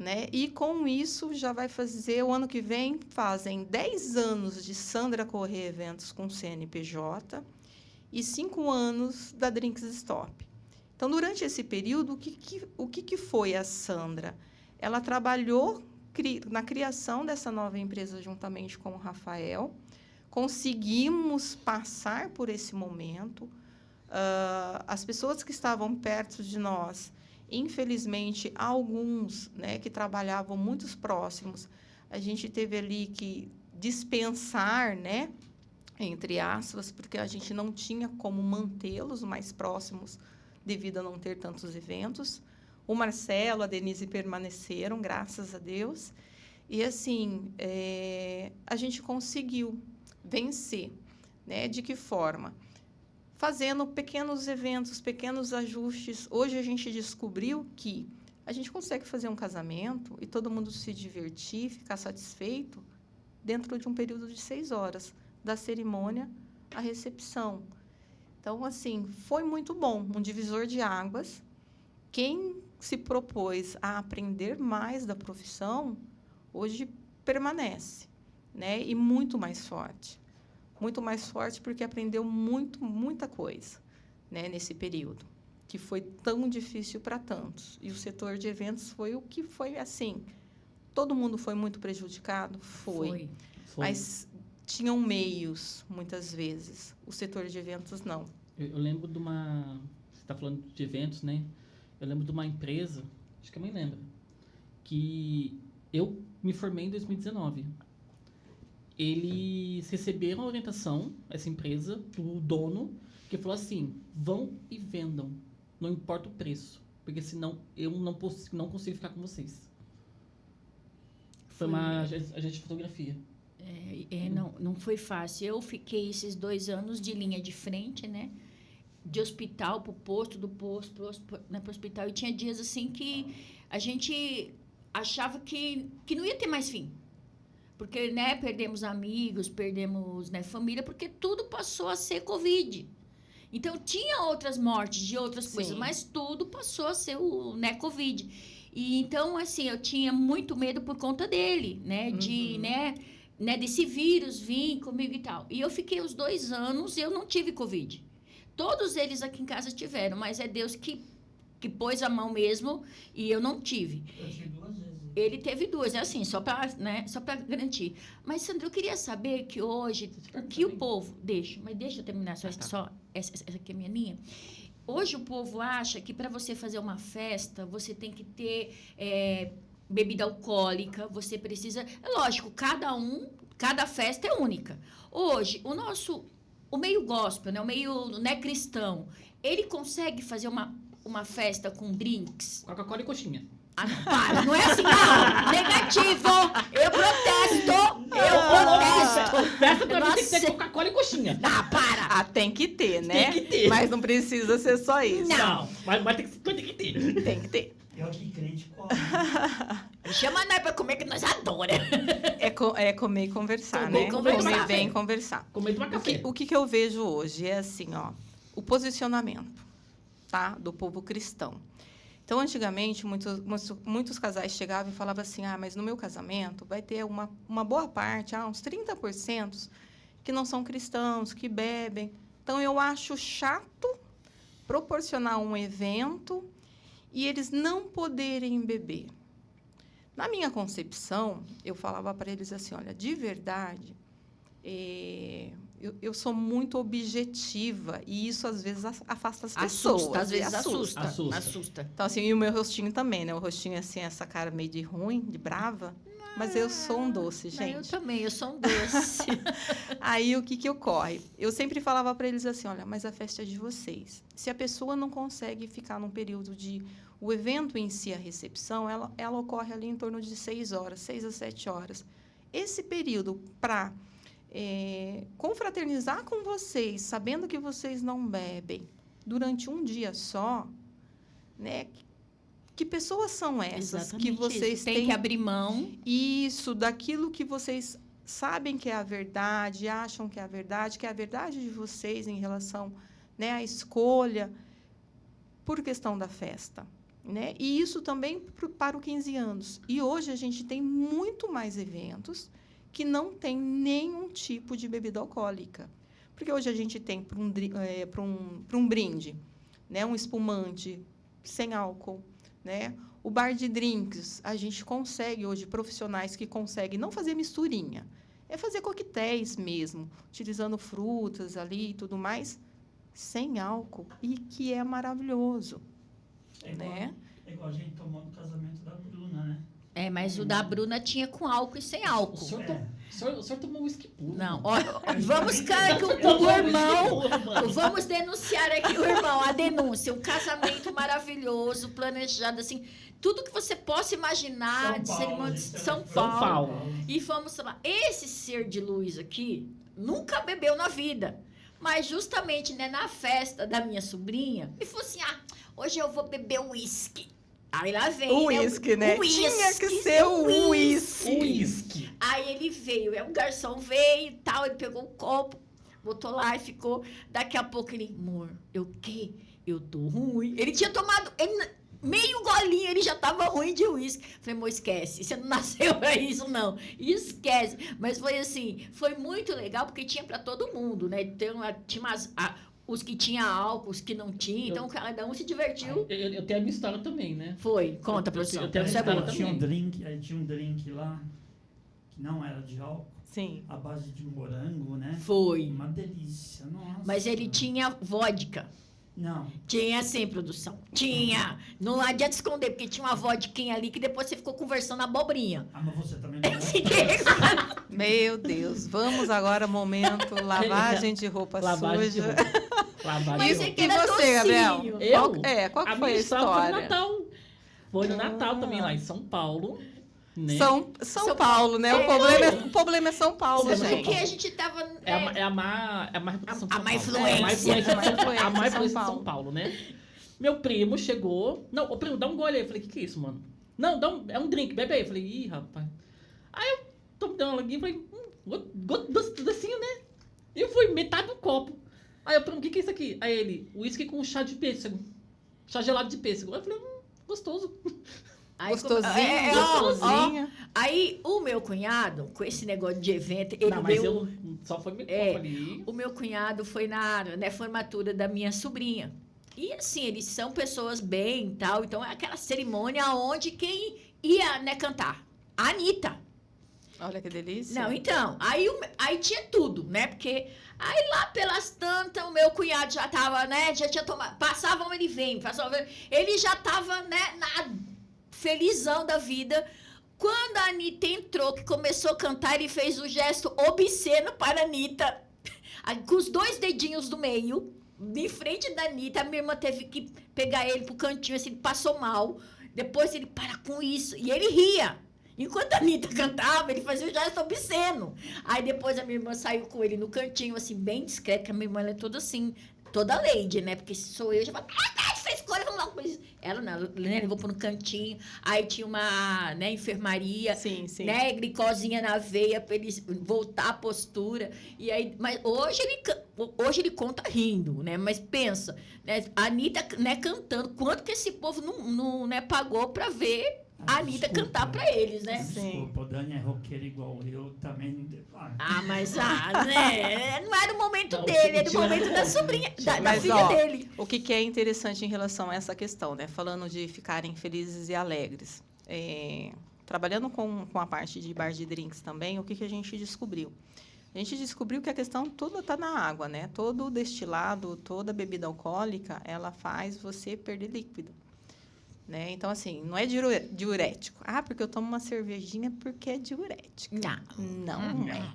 né? E com isso já vai fazer, o ano que vem, fazem 10 anos de Sandra Corrêa Eventos com CNPJ e 5 anos da Drinks Stop. Então, durante esse período, o que foi a Sandra? Ela trabalhou na criação dessa nova empresa juntamente com o Rafael. Conseguimos passar por esse momento. As pessoas que estavam perto de nós, infelizmente, alguns, né, que trabalhavam muito próximos, a gente teve ali que dispensar, né, entre aspas, porque a gente não tinha como mantê-los mais próximos devido a não ter tantos eventos. O Marcelo, a Denise permaneceram, graças a Deus. E, assim, a gente conseguiu vencer, né? De que forma? Fazendo pequenos eventos, pequenos ajustes. Hoje, a gente descobriu que a gente consegue fazer um casamento e todo mundo se divertir, ficar satisfeito dentro de um período de 6 horas, da cerimônia à recepção. Então, assim, foi muito bom, um divisor de águas. Quem se propôs a aprender mais da profissão, hoje permanece, né? E muito mais forte. Muito mais forte porque aprendeu muita coisa, né? Nesse período, que foi tão difícil para tantos. E o setor de eventos foi o que foi, assim, todo mundo foi muito prejudicado? Foi. Mas tinham meios, muitas vezes. O setor de eventos, não. Eu lembro de uma... Você está falando de eventos, né? Eu lembro de uma empresa, acho que a mãe lembra, que eu me formei em 2019. Eles receberam a orientação, essa empresa, do dono, que falou assim, vão e vendam, não importa o preço, porque senão eu não consigo ficar com vocês. Foi uma agência de fotografia. Não foi fácil. Eu fiquei esses 2 anos de linha de frente, né? De hospital para o posto, do posto para o hospital. E tinha dias assim que a gente achava que não ia ter mais fim. Porque, né, perdemos amigos, perdemos, né, família, porque tudo passou a ser Covid. Então, tinha outras mortes de outras coisas, mas tudo passou a ser o, né, Covid. E, então, assim, eu tinha muito medo por conta dele, né? De, né, desse vírus vir comigo e tal. E eu fiquei os 2 anos e eu não tive Covid. Todos eles aqui em casa tiveram, mas é Deus que pôs a mão mesmo e eu não tive. Eu tive 2 vezes. Ele teve 2, é assim, só para, né, só para garantir. Mas, Sandra, eu queria saber que hoje, o que o povo... Deixa eu terminar só essa aqui é a minha linha. Hoje o povo acha que para você fazer uma festa, você tem que ter bebida alcoólica, você precisa... É lógico, cada festa é única. Hoje, o meio gospel, né, o meio, né, cristão, ele consegue fazer uma festa com drinks? Coca-Cola e coxinha. Ah, não, para, não é assim, não. Negativo. Eu protesto. Festa pra mim tem que ter Coca-Cola e coxinha. Ah, para. Ah, tem que ter, né? Tem que ter. Mas não precisa ser só isso. Não, mas tem que ter. Tem que ter. Pior que crente come. Chama nós pra comer que nós adoramos. É comer e conversar, Comer né? e conversar. Comer bem e conversar. Comer e tomar café. O que eu vejo hoje é assim, ó, o posicionamento, tá? Do povo cristão. Então, antigamente, muitos casais chegavam e falavam assim, mas no meu casamento vai ter uma boa parte, uns 30% que não são cristãos, que bebem. Então, eu acho chato proporcionar um evento e eles não poderem beber. Na minha concepção, eu falava para eles assim, olha, de verdade, eu sou muito objetiva e isso, às vezes, afasta as pessoas. Às vezes assusta. Então, assim, e o meu rostinho também, né? O rostinho, assim, essa cara meio de ruim, de brava. Mas eu sou um doce, gente. Eu também, eu sou um doce. Aí, o que ocorre? Eu sempre falava para eles assim, olha, mas a festa é de vocês. Se a pessoa não consegue ficar num período de... O evento em si, a recepção, ela ocorre ali em torno de 6 horas, 6 a 7 horas. Esse período para... confraternizar com vocês, sabendo que vocês não bebem, durante um dia só, né? Que pessoas são essas? Exatamente que vocês isso. Tem que abrir mão. Isso, daquilo que vocês sabem que é a verdade, acham que é a verdade de vocês em relação, né, à escolha, por questão da festa. né? E isso também para os 15 anos. E hoje a gente tem muito mais eventos que não tem nenhum tipo de bebida alcoólica. Porque hoje a gente tem para um brinde, né? Um espumante sem álcool, né? O bar de drinks, a gente consegue hoje profissionais que conseguem não fazer misturinha, é fazer coquetéis mesmo, utilizando frutas ali e tudo mais, sem álcool, e que é maravilhoso. É igual, Né? é igual a gente tomou no casamento da Bruna, né? Mas o da Bruna tinha com álcool e sem álcool. O senhor tomou whisky puro. Não, mano. ó, vamos cara que o Tomou whisky irmão. puro, mano. Vamos denunciar aqui o irmão, a denúncia. Um casamento maravilhoso, planejado assim. Tudo que você possa imaginar de cerimônia de São Paulo. E fomos lá. Esse ser de luz aqui nunca bebeu na vida. Mas justamente, né, na festa da minha sobrinha, ele falou assim: hoje eu vou beber uísque. Aí lá vem. O uísque, né? Tinha que ser o uísque. Aí ele veio, o garçom veio e tal, ele pegou o copo, botou lá e ficou. Daqui a pouco ele, amor, eu o quê? Eu tô ruim. Ele tinha tomado meio golinho, ele já tava ruim de uísque. Falei, amor, esquece, você não nasceu pra isso, não. Esquece. Mas foi assim, foi muito legal, porque tinha pra todo mundo, né? Tinha os que tinham álcool, os que não tinham, então cada um se divertiu. Eu tenho a minha história também, né? Foi, conta, professor. Eu tenho Isso é história bom. também. Tinha um drink lá, que não era de álcool, Sim. à base de morango, né? Foi. Uma delícia, nossa. Mas ele tinha vodka. Não, Tinha sim, produção. Tinha. Não adianta esconder, porque tinha uma vodquinha ali que depois você ficou conversando abobrinha. mas você também não Meu Deus, vamos agora, momento, lavagem de roupa Lavagem de suja. roupa. Lavagem Mas de é roupa. que E era você, Gabriel? docinho. Eu? Qual que foi minha a história foi no história? Natal. Foi no Natal também, lá em São Paulo. Né? São Paulo, né? O problema é São Paulo, São Paulo. gente. Porque a gente tava... É a má reputação de A São má Paulo. influência. A má influência São de São Paulo, né? Meu primo chegou... Não, ô primo, dá um gole aí. Eu falei, que é isso, mano? Não, é um drink, bebe aí. Eu falei, ih, rapaz. Aí eu tô me dando uma laguinha e falei, docinho, né? E fui metade do copo. Aí eu primo, o que é isso aqui? Aí ele, uísque com chá de pêssego. Chá gelado de pêssego. Aí eu falei, gostoso. Aí, Gostosinho, ó, gostosinho. Aí o meu cunhado, com esse negócio de evento, ele Não, mas deu... só foi meu É. copo ali. O meu cunhado foi na formatura da minha sobrinha. E assim, eles são pessoas bem e tal. Então é aquela cerimônia onde quem ia, né, cantar? A Anitta. Olha que delícia. Não, então, aí tinha tudo, né? Porque aí lá pelas tantas, o meu cunhado já tava, né? Já tinha tomado. Passavam, ele vem, ele já tava, né, felizão da vida. Quando a Anitta entrou, que começou a cantar, ele fez o gesto obsceno para a Anitta. Com os 2 dedinhos do meio, em frente da Anitta, a minha irmã teve que pegar ele pro cantinho, assim, ele passou mal. Depois ele, para com isso. E ele ria. Enquanto a Anitta cantava, ele fazia o gesto obsceno. Aí depois a minha irmã saiu com ele no cantinho, assim, bem discreta, que a minha irmã ela é toda assim, toda lady, né? Porque se sou eu, já falo, fez coisa, vamos lá. Ela não, né, levou para um cantinho. Aí tinha uma, né, enfermaria, Sim, sim. né, glicosinha na veia para ele voltar à postura. E aí, mas hoje ele conta rindo, né? Mas pensa, né, a Anitta, né, cantando, quanto que esse povo não né, pagou para ver a Anitta cantar pra eles, né? Desculpa, o Dani é roqueiro igual eu também. Mas né? Não era o momento Não, dele, era o tira- momento da sobrinha, da Mas, filha ó, dele. O que é interessante em relação a essa questão, né? Falando de ficarem felizes e alegres. Trabalhando com a parte de bar de drinks também, o que a gente descobriu? A gente descobriu que a questão toda está na água, né? Todo destilado, toda bebida alcoólica, ela faz você perder líquido. Né? Então, assim, não é diurético. Porque eu tomo uma cervejinha porque é diurético. Não é.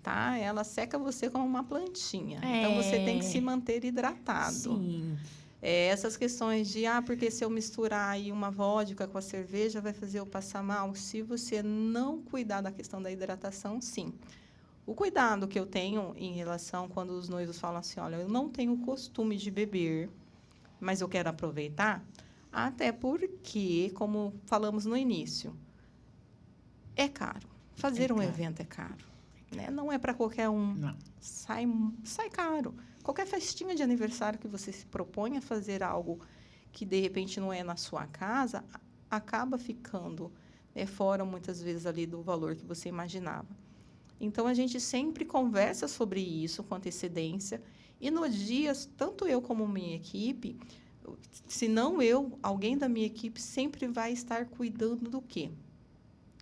Tá? Ela seca você como uma plantinha. Então, você tem que se manter hidratado. Sim. Essas questões de, porque se eu misturar aí uma vodka com a cerveja, vai fazer eu passar mal. Se você não cuidar da questão da hidratação, sim. O cuidado que eu tenho em relação quando os noivos falam assim, olha, eu não tenho o costume de beber, mas eu quero aproveitar... Até porque, como falamos no início, é caro. Fazer um evento é caro. Né? Não é para qualquer um. Não. Sai caro. Qualquer festinha de aniversário que você se propõe a fazer algo que de repente não é na sua casa, acaba ficando, né, fora muitas vezes ali do valor que você imaginava. Então a gente sempre conversa sobre isso com antecedência e nos dias, tanto eu como minha equipe, se não eu, alguém da minha equipe sempre vai estar cuidando do quê?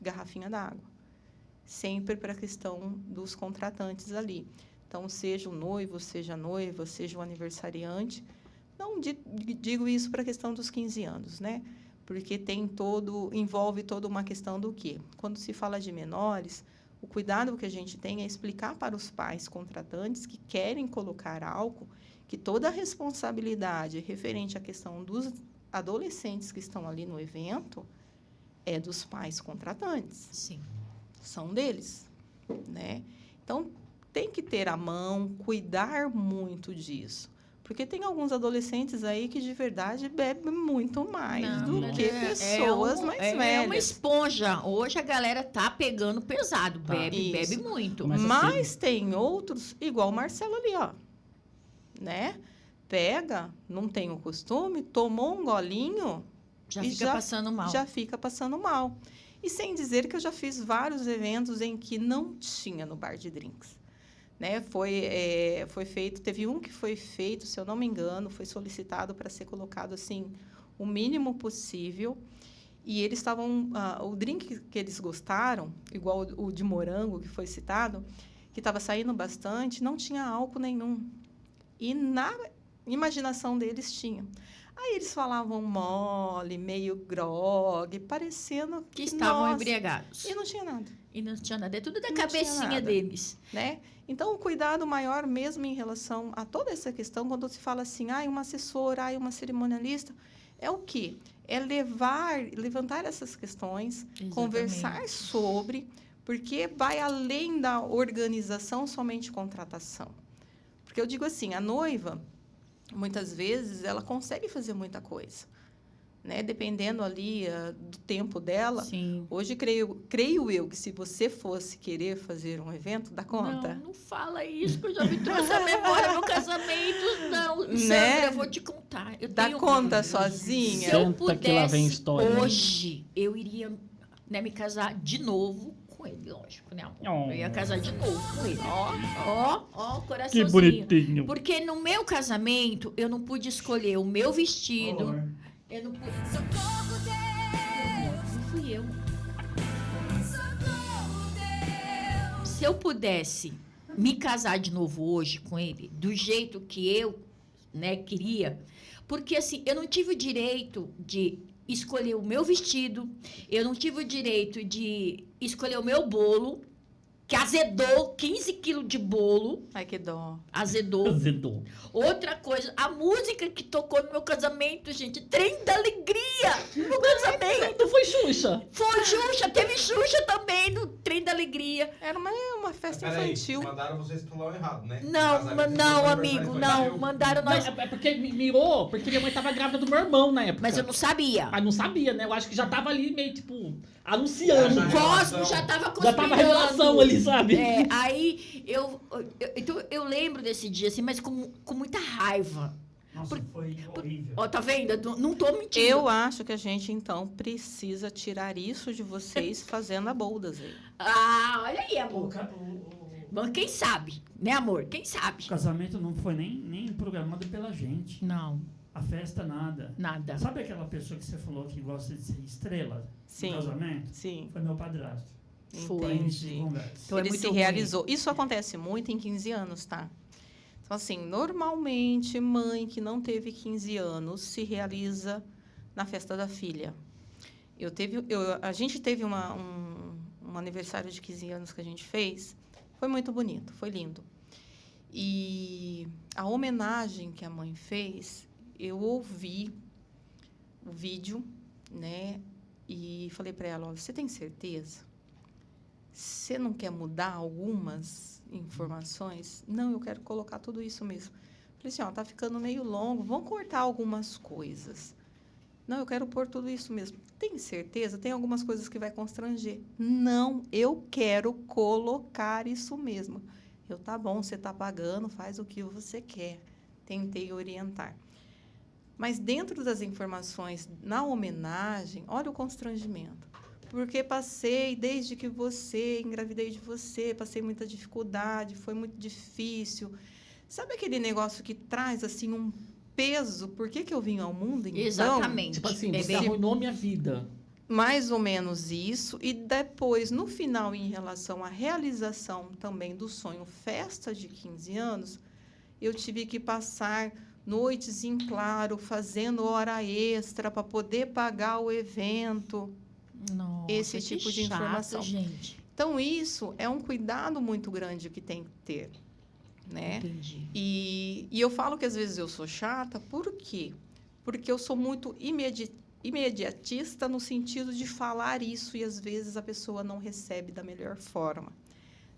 Garrafinha d'água. Sempre para a questão dos contratantes ali. Então, seja o noivo, seja a noiva, seja o aniversariante. Não digo isso para a questão dos 15 anos, né? Porque envolve toda uma questão do quê? Quando se fala de menores, o cuidado que a gente tem é explicar para os pais contratantes que querem colocar álcool, que toda a responsabilidade referente à questão dos adolescentes que estão ali no evento é dos pais contratantes. Sim. São deles, né? Então, tem que ter a mão, cuidar muito disso. Porque tem alguns adolescentes aí que, de verdade, bebem muito mais Não, do que pessoas mais velhas. É uma esponja. Hoje a galera tá pegando pesado. Tá. Bebe Isso. muito. Começa Mas tem outros, igual o Marcelo ali, ó. Né? Pega, não tem o costume, tomou um golinho, Já e fica passando mal. já fica passando mal. E sem dizer que eu já fiz vários eventos em que não tinha no bar de drinks. Né? Foi feito, teve um que foi feito, se eu não me engano, foi solicitado para ser colocado assim o mínimo possível. E eles estavam, o drink que eles gostaram, igual o de morango que foi citado, que estava saindo bastante, não tinha álcool nenhum. E na imaginação deles tinha. Aí eles falavam mole, meio grog, parecendo Que estavam nossa, embriagados. e não tinha nada. E não tinha nada. É tudo da Não tinha cabecinha nada. deles. Né? Então, o cuidado maior mesmo em relação a toda essa questão, quando se fala assim, uma assessora, uma cerimonialista, é o quê? É levantar essas questões, Exatamente. conversar sobre, porque vai além da organização, somente contratação. Porque eu digo assim, a noiva, muitas vezes, ela consegue fazer muita coisa. Né? Dependendo ali do tempo dela. Sim. Hoje, creio eu que se você fosse querer fazer um evento, dá conta? Não fala isso, que eu já me trouxe a memória no casamento. Não, Né? Sandra, eu vou te contar. Eu Dá tenho- conta Se sozinha? eu Senta que lá vem pudesse, história. hoje, eu iria, né, me casar de novo com ele, lógico, né, amor? Oh. Eu ia casar de novo com ele. Ó, Que coraçãozinho. bonitinho. Porque no meu casamento, eu não pude escolher o meu vestido. Eu não pude... Socorro, Deus, Não fui eu. socorro, Deus. Se eu pudesse me casar de novo hoje com ele, do jeito que eu, né, queria, porque assim, eu não tive o direito de escolher o meu vestido, eu não tive o direito de escolher o meu bolo, que azedou 15 quilos de bolo, Ai, que dó. azedou. Azedou. Outra coisa, a música que tocou no meu casamento, gente, Trem da Alegria, no meu casamento. Não foi Xuxa. Foi Xuxa, teve Xuxa também no Trem da Alegria. Era uma festa Peraí, infantil. mandaram vocês pro lado errado, né? Não, Casamento não, foi amigo, aniversário não. infantil. Mandaram Não, nós. é porque mirou, porque minha mãe tava grávida do meu irmão na época. Mas eu não sabia. Mas não sabia, né? Eu acho que já tava ali meio, tipo, anunciando. Já O Cosmo já tava Já conspirando. tava a revelação ali, sabe? É, aí então eu lembro desse dia, assim, mas com muita raiva. Nossa, foi horrível. Ó, tá vendo? Não tô mentindo. Eu acho que a gente, então, precisa tirar isso de vocês fazendo a boldas aí. Ah, olha aí, O, amor. ca- o- Bom, quem sabe, né, amor? Quem sabe? o casamento não foi nem programado pela gente. Não, A festa, nada. nada. Sabe aquela pessoa que você falou que gosta de ser estrela Sim. no casamento? Sim, Foi meu padrasto. Foi. entendi. Conversa. Então é Ele muito se ruim. realizou. Isso acontece muito em 15 anos, tá? Então, assim, normalmente, mãe que não teve 15 anos se realiza na festa da filha. A gente teve um aniversário de 15 anos que a gente fez. Foi muito bonito, foi lindo. E a homenagem que a mãe fez, eu ouvi o vídeo, né? E falei para ela, olha, você tem certeza? Você não quer mudar algumas informações? Não, eu quero colocar tudo isso mesmo. Falei assim, ó, tá ficando meio longo, vamos cortar algumas coisas. Não, eu quero pôr tudo isso mesmo. Tem certeza? Tem algumas coisas que vai constranger. Não, eu quero colocar isso mesmo. Tá bom, você está pagando, faz o que você quer. Tentei orientar. Mas dentro das informações, na homenagem, olha o constrangimento. Porque passei, desde que você, engravidei de você, passei muita dificuldade, foi muito difícil. Sabe aquele negócio que traz, assim, um peso? Por que eu vim ao mundo, então? Exatamente. Tipo assim, É você bem- arruinou minha vida. Mais ou menos isso. E depois, no final, em relação à realização também do sonho festa de 15 anos, eu tive que passar noites em claro, fazendo hora extra para poder pagar o evento. Nossa, esse que tipo de chato, informação. gente. Então, isso é um cuidado muito grande que tem que ter, né? Entendi. E eu falo que às vezes eu sou chata, por quê? Porque eu sou muito imediatista no sentido de falar isso e às vezes a pessoa não recebe da melhor forma.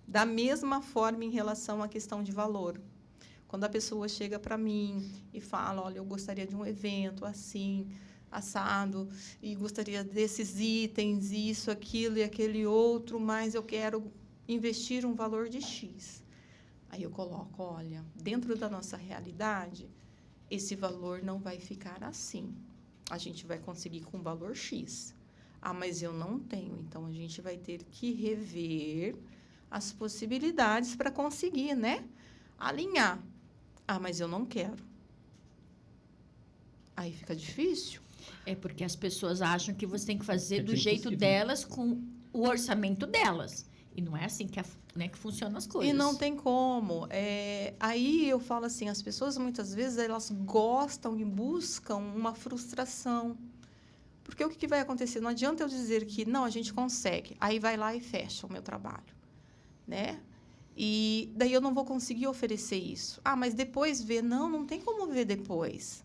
Da mesma forma em relação à questão de valor. Quando a pessoa chega para mim e fala, olha, eu gostaria de um evento assim, assado, e gostaria desses itens, isso, aquilo e aquele outro, mas eu quero investir um valor de X. Aí eu coloco, olha, dentro da nossa realidade, esse valor não vai ficar assim. A gente vai conseguir com valor X. Ah, mas eu não tenho. Então, a gente vai ter que rever as possibilidades para conseguir, né? Alinhar. Ah, mas eu não quero. Aí fica difícil. É porque as pessoas acham que você tem que fazer É do bem jeito possível. delas, com o orçamento delas. E não é assim que funcionam as coisas. E não tem como. Aí eu falo assim, as pessoas muitas vezes elas gostam e buscam uma frustração. Porque o que vai acontecer? Não adianta eu dizer que não, a gente consegue. Aí vai lá e fecha o meu trabalho, né? E daí eu não vou conseguir oferecer isso. Ah, mas depois ver? Não tem como ver depois.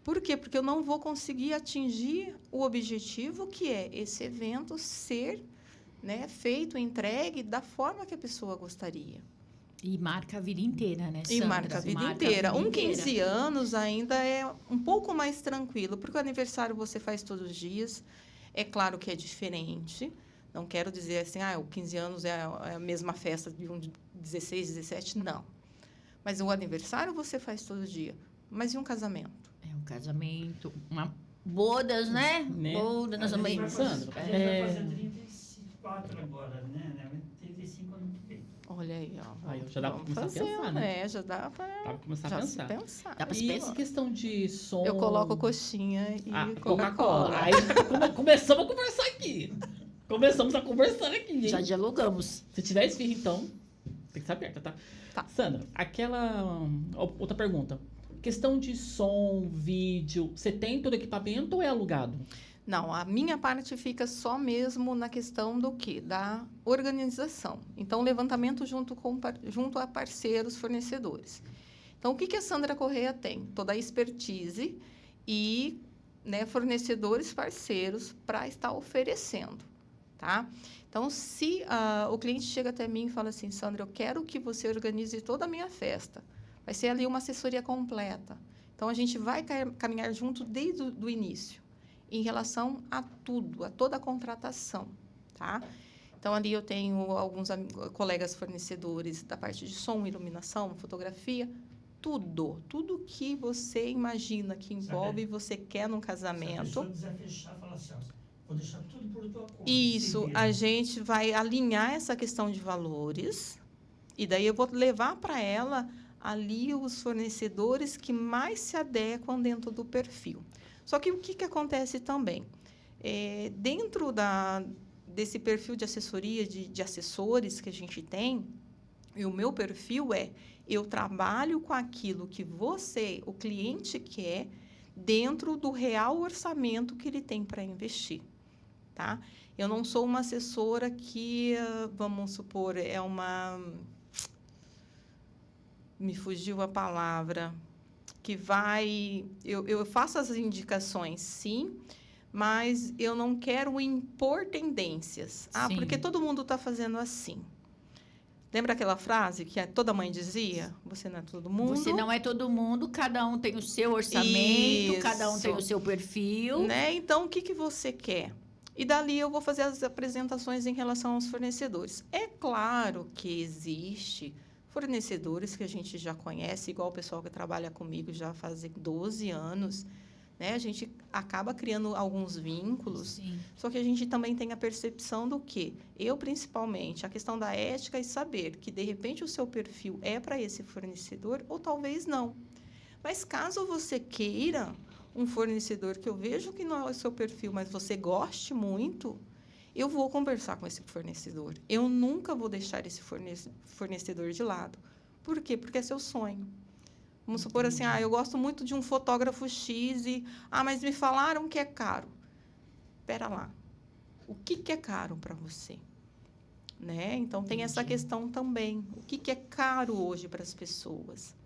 Por quê? Porque eu não vou conseguir atingir o objetivo que é esse evento ser, né, feito, entregue da forma que a pessoa gostaria. E marca a vida inteira, né, E Sandra? marca a vida Marca inteira. a vida Um inteira. 15 anos ainda é um pouco mais tranquilo, porque o aniversário você faz todos os dias. É claro que é diferente. Não quero dizer assim, o 15 anos é a mesma festa de um de 16, 17, não. Mas o aniversário você faz todo dia. Mas e um casamento? É um casamento, bodas, né? Né? Bodas, nós A gente vamos... vai Sandro, fazer- a gente vai fazer 34 agora, né? 35 ano que vem. Olha aí, ó. Aí já dá pra Vamos começar a fazer, pensar, né? já dá para Dá pra começar a pensar. Dá pra se E pensar. questão de som... Eu coloco coxinha e Coca-Cola. Coca-Cola. Aí começamos a conversar aqui. Começamos a conversar aqui, hein? Já dialogamos. Se tiver esfirra, então, tem que ser aberta, tá? Tá. Sandra, outra pergunta. Questão de som, vídeo, você tem todo o equipamento ou é alugado? Não, a minha parte fica só mesmo na questão do quê? Da organização. Então, levantamento junto a parceiros, fornecedores. Então, o que a Sandra Correia tem? Toda a expertise e, né, fornecedores parceiros para estar oferecendo, tá? Então, se o cliente chega até mim e fala assim, Sandra, eu quero que você organize toda a minha festa. Vai ser ali uma assessoria completa. Então, a gente vai caminhar junto desde o início, em relação a tudo, a toda a contratação, tá? Então, ali eu tenho alguns colegas fornecedores da parte de som, iluminação, fotografia, tudo que você imagina que envolve e você quer num Se a casamento. pessoa quiser fechar, fala assim, ó, vou deixar tudo por tua conta. Isso, se vira. a gente vai alinhar essa questão de valores e daí eu vou levar para ela ali os fornecedores que mais se adequam dentro do perfil. Só que o que acontece também? Dentro desse perfil de assessoria, de assessores que a gente tem, e o meu perfil eu trabalho com aquilo que você, o cliente, quer, dentro do real orçamento que ele tem para investir. Tá? Eu não sou uma assessora que, vamos supor, me fugiu a palavra, que vai... Eu faço as indicações, sim, mas eu não quero impor tendências. Sim. Porque todo mundo está fazendo assim. Lembra aquela frase que toda mãe dizia? Você não é todo mundo. Você não é todo mundo, cada um tem o seu orçamento, Isso. cada um tem o seu perfil. Né? Então, o que você quer? E dali eu vou fazer as apresentações em relação aos fornecedores. É claro que existe fornecedores que a gente já conhece, igual o pessoal que trabalha comigo já faz 12 anos, né? A gente acaba criando alguns vínculos, Sim. só que a gente também tem a percepção do que eu, principalmente, a questão da ética e saber que, de repente, o seu perfil é para esse fornecedor ou talvez não. Mas caso você queira um fornecedor que eu vejo que não é o seu perfil, mas você goste muito, eu vou conversar com esse fornecedor. Eu nunca vou deixar esse fornecedor de lado. Por quê? Porque é seu sonho. Vamos supor assim, eu gosto muito de um fotógrafo X e... mas me falaram que é caro. Espera lá. O que é caro para você? Né? Então, tem essa questão também. O que é caro hoje para as pessoas?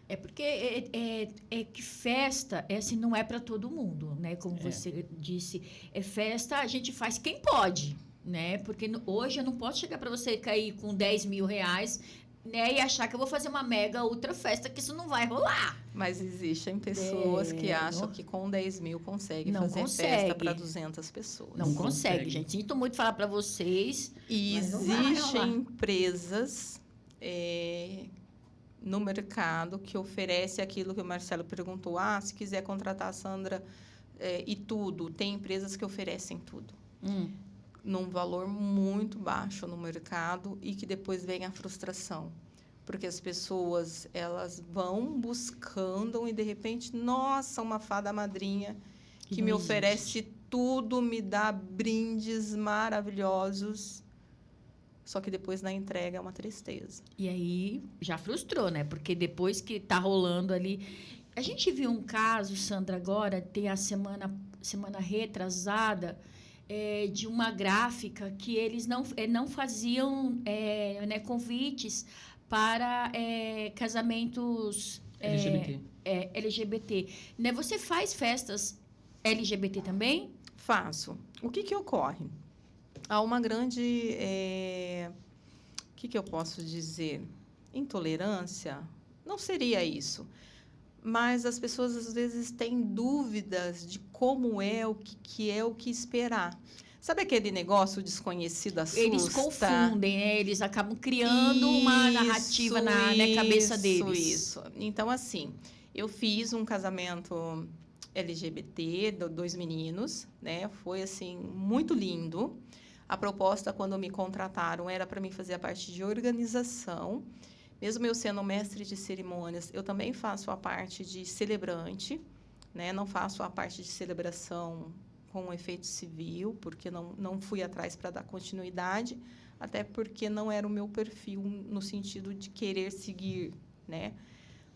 É porque é que festa, assim, não é para todo mundo, né? Como você disse, festa a gente faz quem pode, né? Porque hoje eu não posso chegar para você cair com 10 mil reais, né? E achar que eu vou fazer uma mega ultra festa, que isso não vai rolar. Mas existem pessoas que acham que com 10 mil consegue Não fazer consegue. festa para 200 pessoas. Não consegue, gente. Sinto muito falar para vocês. E Mas não vai rolar. existem empresas no mercado que oferecem aquilo que o Marcelo perguntou. Se quiser contratar a Sandra e tudo, tem empresas que oferecem tudo. Num valor muito baixo no mercado e que depois vem a frustração. Porque as pessoas, elas vão buscando e, de repente, nossa, uma fada madrinha que me oferece tudo, me dá brindes maravilhosos. Só que depois, na entrega, é uma tristeza. E aí, já frustrou, né? Porque depois que tá rolando ali... A gente viu um caso, Sandra, agora, tem a semana retrasada, de uma gráfica que eles não faziam convites para casamentos LGBT. LGBT. Né? Você faz festas LGBT também? Faço. O que ocorre? Há uma grande... o que eu posso dizer? Intolerância? Não seria isso. Mas as pessoas, às vezes, têm dúvidas de como é, o que esperar. Sabe aquele negócio desconhecido assusta? Eles confundem, né? Eles acabam criando uma narrativa na cabeça deles. Isso. Então, assim, eu fiz um casamento LGBT, 2 meninos, né? Foi, assim, muito lindo. A proposta, quando me contrataram, era para mim fazer a parte de organização. Mesmo eu sendo mestre de cerimônias, eu também faço a parte de celebrante, né? Não faço a parte de celebração com efeito civil, porque não fui atrás para dar continuidade, até porque não era o meu perfil no sentido de querer seguir, né,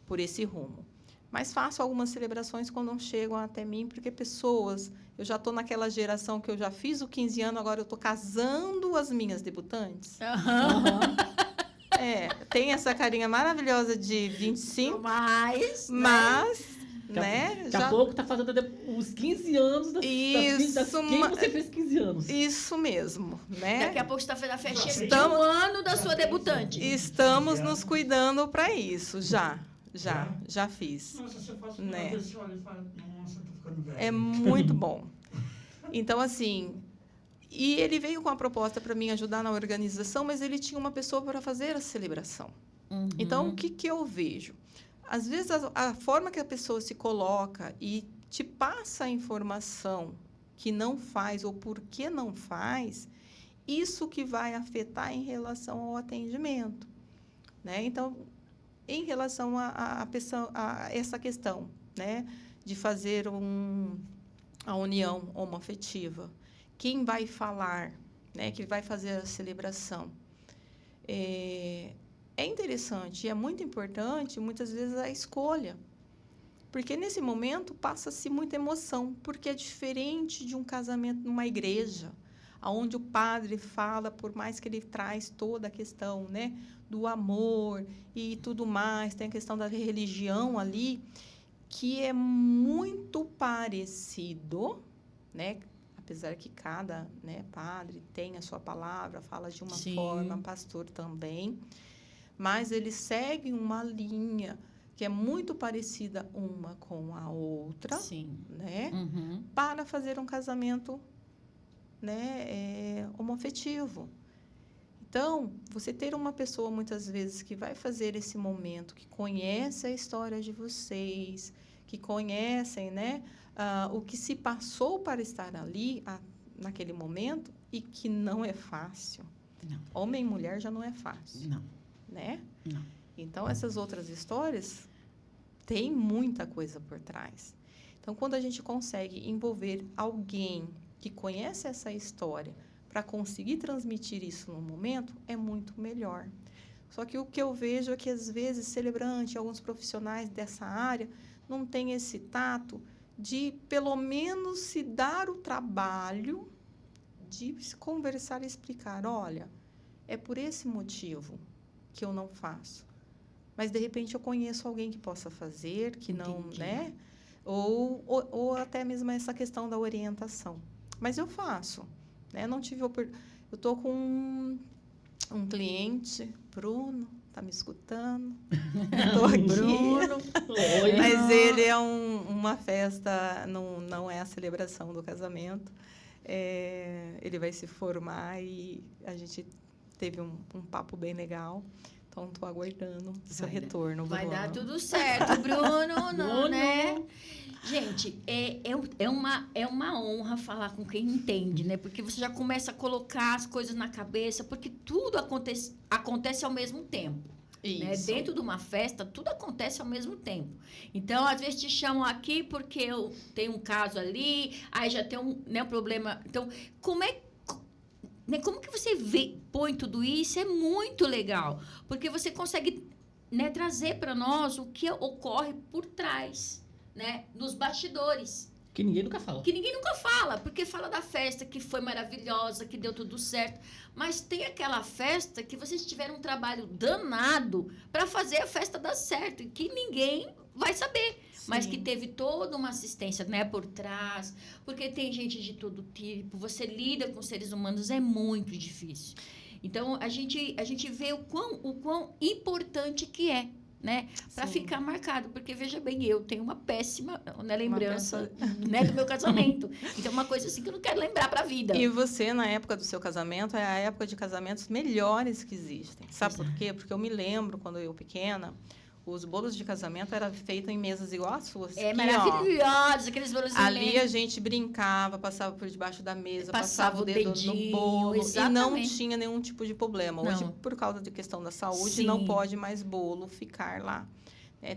por esse rumo. Mas faço algumas celebrações quando chegam até mim, porque pessoas... Eu já estou naquela geração que eu já fiz o 15 anos, agora eu estou casando as minhas debutantes. Tem essa carinha maravilhosa de 25, mas né? Daqui a pouco tá fazendo os 15 anos quem você fez 15 anos. Isso mesmo, né? Daqui a pouco você está fazendo a festinha de Estamos- um ano da sua debutante. Estamos nos cuidando para isso, já fiz. Nossa, se eu faço Né? uma vez, você olha e fala, nossa, tô ficando velho. É muito bom. Então, assim, e ele veio com a proposta para mim ajudar na organização, mas ele tinha uma pessoa para fazer a celebração. Então, o que eu vejo? Às vezes, a forma que a pessoa se coloca e te passa a informação que não faz ou por que não faz, isso que vai afetar em relação ao atendimento, né? Então, em relação a essa questão, né, de fazer a união homoafetiva, quem vai falar, né, que vai fazer a celebração, é interessante e é muito importante, muitas vezes, a escolha. Porque, nesse momento, passa-se muita emoção, porque é diferente de um casamento numa igreja, onde o padre fala, por mais que ele traz toda a questão, né, do amor e tudo mais, tem a questão da religião ali, que é muito parecido, né, apesar que cada, né, padre tem a sua palavra, fala de uma forma, pastor também, mas eles seguem uma linha que é muito parecida uma com a outra, né, para fazer um casamento, né, homoafetivo. Então, você ter uma pessoa, muitas vezes, que vai fazer esse momento, que conhece a história de vocês, que conhecem, né, o que se passou para estar ali, naquele momento, e que não é fácil. Não. Homem e mulher já não é fácil, Não, né? não. Então, essas outras histórias têm muita coisa por trás. Então, quando a gente consegue envolver alguém que conhece essa história para conseguir transmitir isso no momento, é muito melhor. Só que o que eu vejo é que, às vezes, celebrante, alguns profissionais dessa área, não têm esse tato de, pelo menos, se dar o trabalho de se conversar e explicar, olha, é por esse motivo que eu não faço. Mas, de repente, eu conheço alguém que possa fazer, que não, Entendi. né? Ou até mesmo essa questão da orientação. Mas eu faço, né? Não tive eu estou com um cliente, Bruno, está me escutando? Estou aqui. Bruno. Oi. Mas ele é uma festa, não é a celebração do casamento. Ele vai se formar e a gente teve um papo bem legal. Então, estou aguardando o seu Vai dar- retorno, Vai Bruno. dar tudo certo, Bruno, não, Bruno. né? Gente, é uma honra falar com quem entende, né? Porque você já começa a colocar as coisas na cabeça, porque tudo acontece ao mesmo tempo. Né? Isso. Dentro de uma festa, tudo acontece ao mesmo tempo. Então, às vezes te chamam aqui porque eu tenho um caso ali, aí já tem um problema. Então, como que você põe tudo isso? É muito legal, porque você consegue, né, trazer para nós o que ocorre por trás, né, nos bastidores. Que ninguém nunca fala. Que ninguém nunca fala, porque fala da festa que foi maravilhosa, que deu tudo certo. Mas tem aquela festa que vocês tiveram um trabalho danado para fazer a festa dar certo e que ninguém vai saber. Mas Sim. que teve toda uma assistência, né, por trás, porque tem gente de todo tipo. Você lida com seres humanos, é muito difícil. Então, a gente vê o quão importante que é, né, para Sim. ficar marcado. Porque, veja bem, eu tenho uma péssima, né, lembrança, péssima- né, do meu casamento. Então, uma coisa assim que eu não quero lembrar para a vida. E você, na época do seu casamento, é a época de casamentos melhores que existem. Sabe por quê? Porque eu me lembro, quando eu pequena, os bolos de casamento eram feitos em mesas igual às suas. É Aqui, ó. maravilhoso, aqueles bolos Ali a gente brincava, passava por debaixo da mesa, passava o dedo no dedinho, bolo e não exatamente. tinha nenhum tipo de problema. Hoje, Não. por causa da questão da saúde, Sim. não pode mais bolo ficar lá.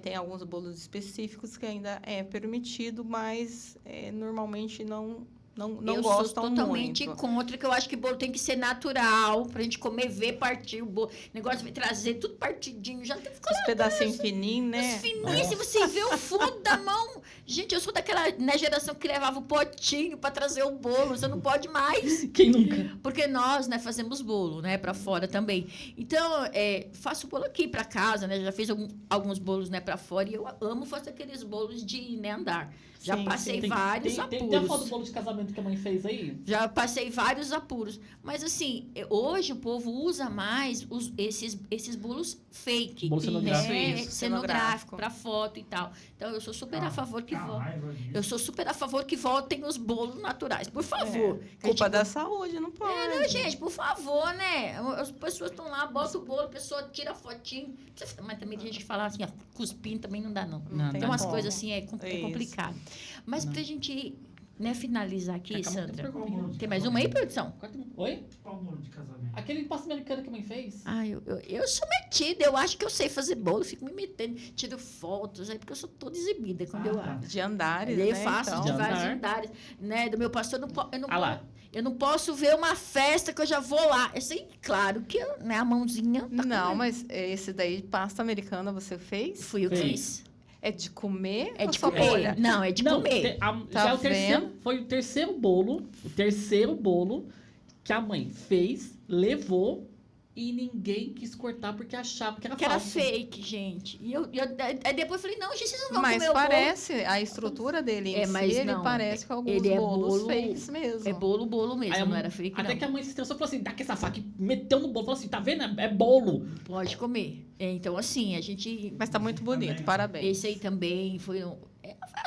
Tem alguns bolos específicos que ainda é permitido, mas normalmente não eu gostam sou totalmente muito. contra, que eu acho que bolo tem que ser natural, pra gente comer, ver, partir o bolo. O negócio de trazer tudo partidinho, já ficou Os pedacinhos fininhos, né? finíssimo, você vê o fundo da mão. Gente, eu sou daquela, né, geração que levava o potinho pra trazer o bolo, você não pode mais. Quem nunca? Porque nós, né, fazemos bolo, né, para fora também. Então, faço bolo aqui para casa, né? Já fiz alguns bolos, né, para fora e eu amo fazer aqueles bolos de, né, andar. Já Sim, passei sim. vários Tem apuros. a foto do bolo de casamento que a mãe fez aí? Já passei vários apuros. Mas, assim, hoje o povo usa mais esses bolos fake. Bolo cenográfico. Né? Isso, Cenográfico, para foto e tal. Então, eu sou super a favor que raiva disso. eu sou super a favor que voltem os bolos naturais. Por favor. Que a Culpa gente- da saúde, não pode. Não, gente, por favor, né? As pessoas estão lá, bota o bolo, a pessoa tira a fotinho. Mas também tem gente que fala assim, ó, cuspindo também não dá, não. Não, Tem dá umas como. coisas assim, é Isso. complicado. Mas Não. pra gente, né, finalizar aqui, Acabou o Sandra. tempo. Qual bolo de Tem mais uma aí, casamento? produção? Oi? Qual bolo de casamento? Aquele passo americano que a mãe fez? Ah, eu sou metida, eu acho que eu sei fazer bolo, fico me metendo, tiro fotos, aí porque eu sou toda exibida quando eu tá. abro. De andares, Eu né? faço Então, de De vários andar. andares, né? Do meu pastor, Ah lá. eu não posso ver uma festa que eu já vou lá. Eu sei, claro que né, a mãozinha tá Não, comendo. mas esse daí, pasta americana, você fez? Fui eu que Fez. fiz. É de comer É ou de só comer. bolha? Não, é de comer. Tá já é o terceiro, vendo? foi o terceiro bolo que a mãe fez, levou e ninguém quis cortar porque achava que era Que era falso. fake, gente. E aí depois eu falei, não, gente, vocês não vão Mas comer o parece, a estrutura dele em mas si, ele não, parece com alguns ele é bolos bolo- fakes mesmo. bolo. É bolo mesmo, Aí a não mãe- era fake, Até não. que a mãe se estressou e falou assim, dá que essa faca, e meteu no bolo, falou assim, tá vendo? É bolo. Pode comer. Então, assim, a gente... Mas tá muito bonito, Também. parabéns. Esse aí também foi eu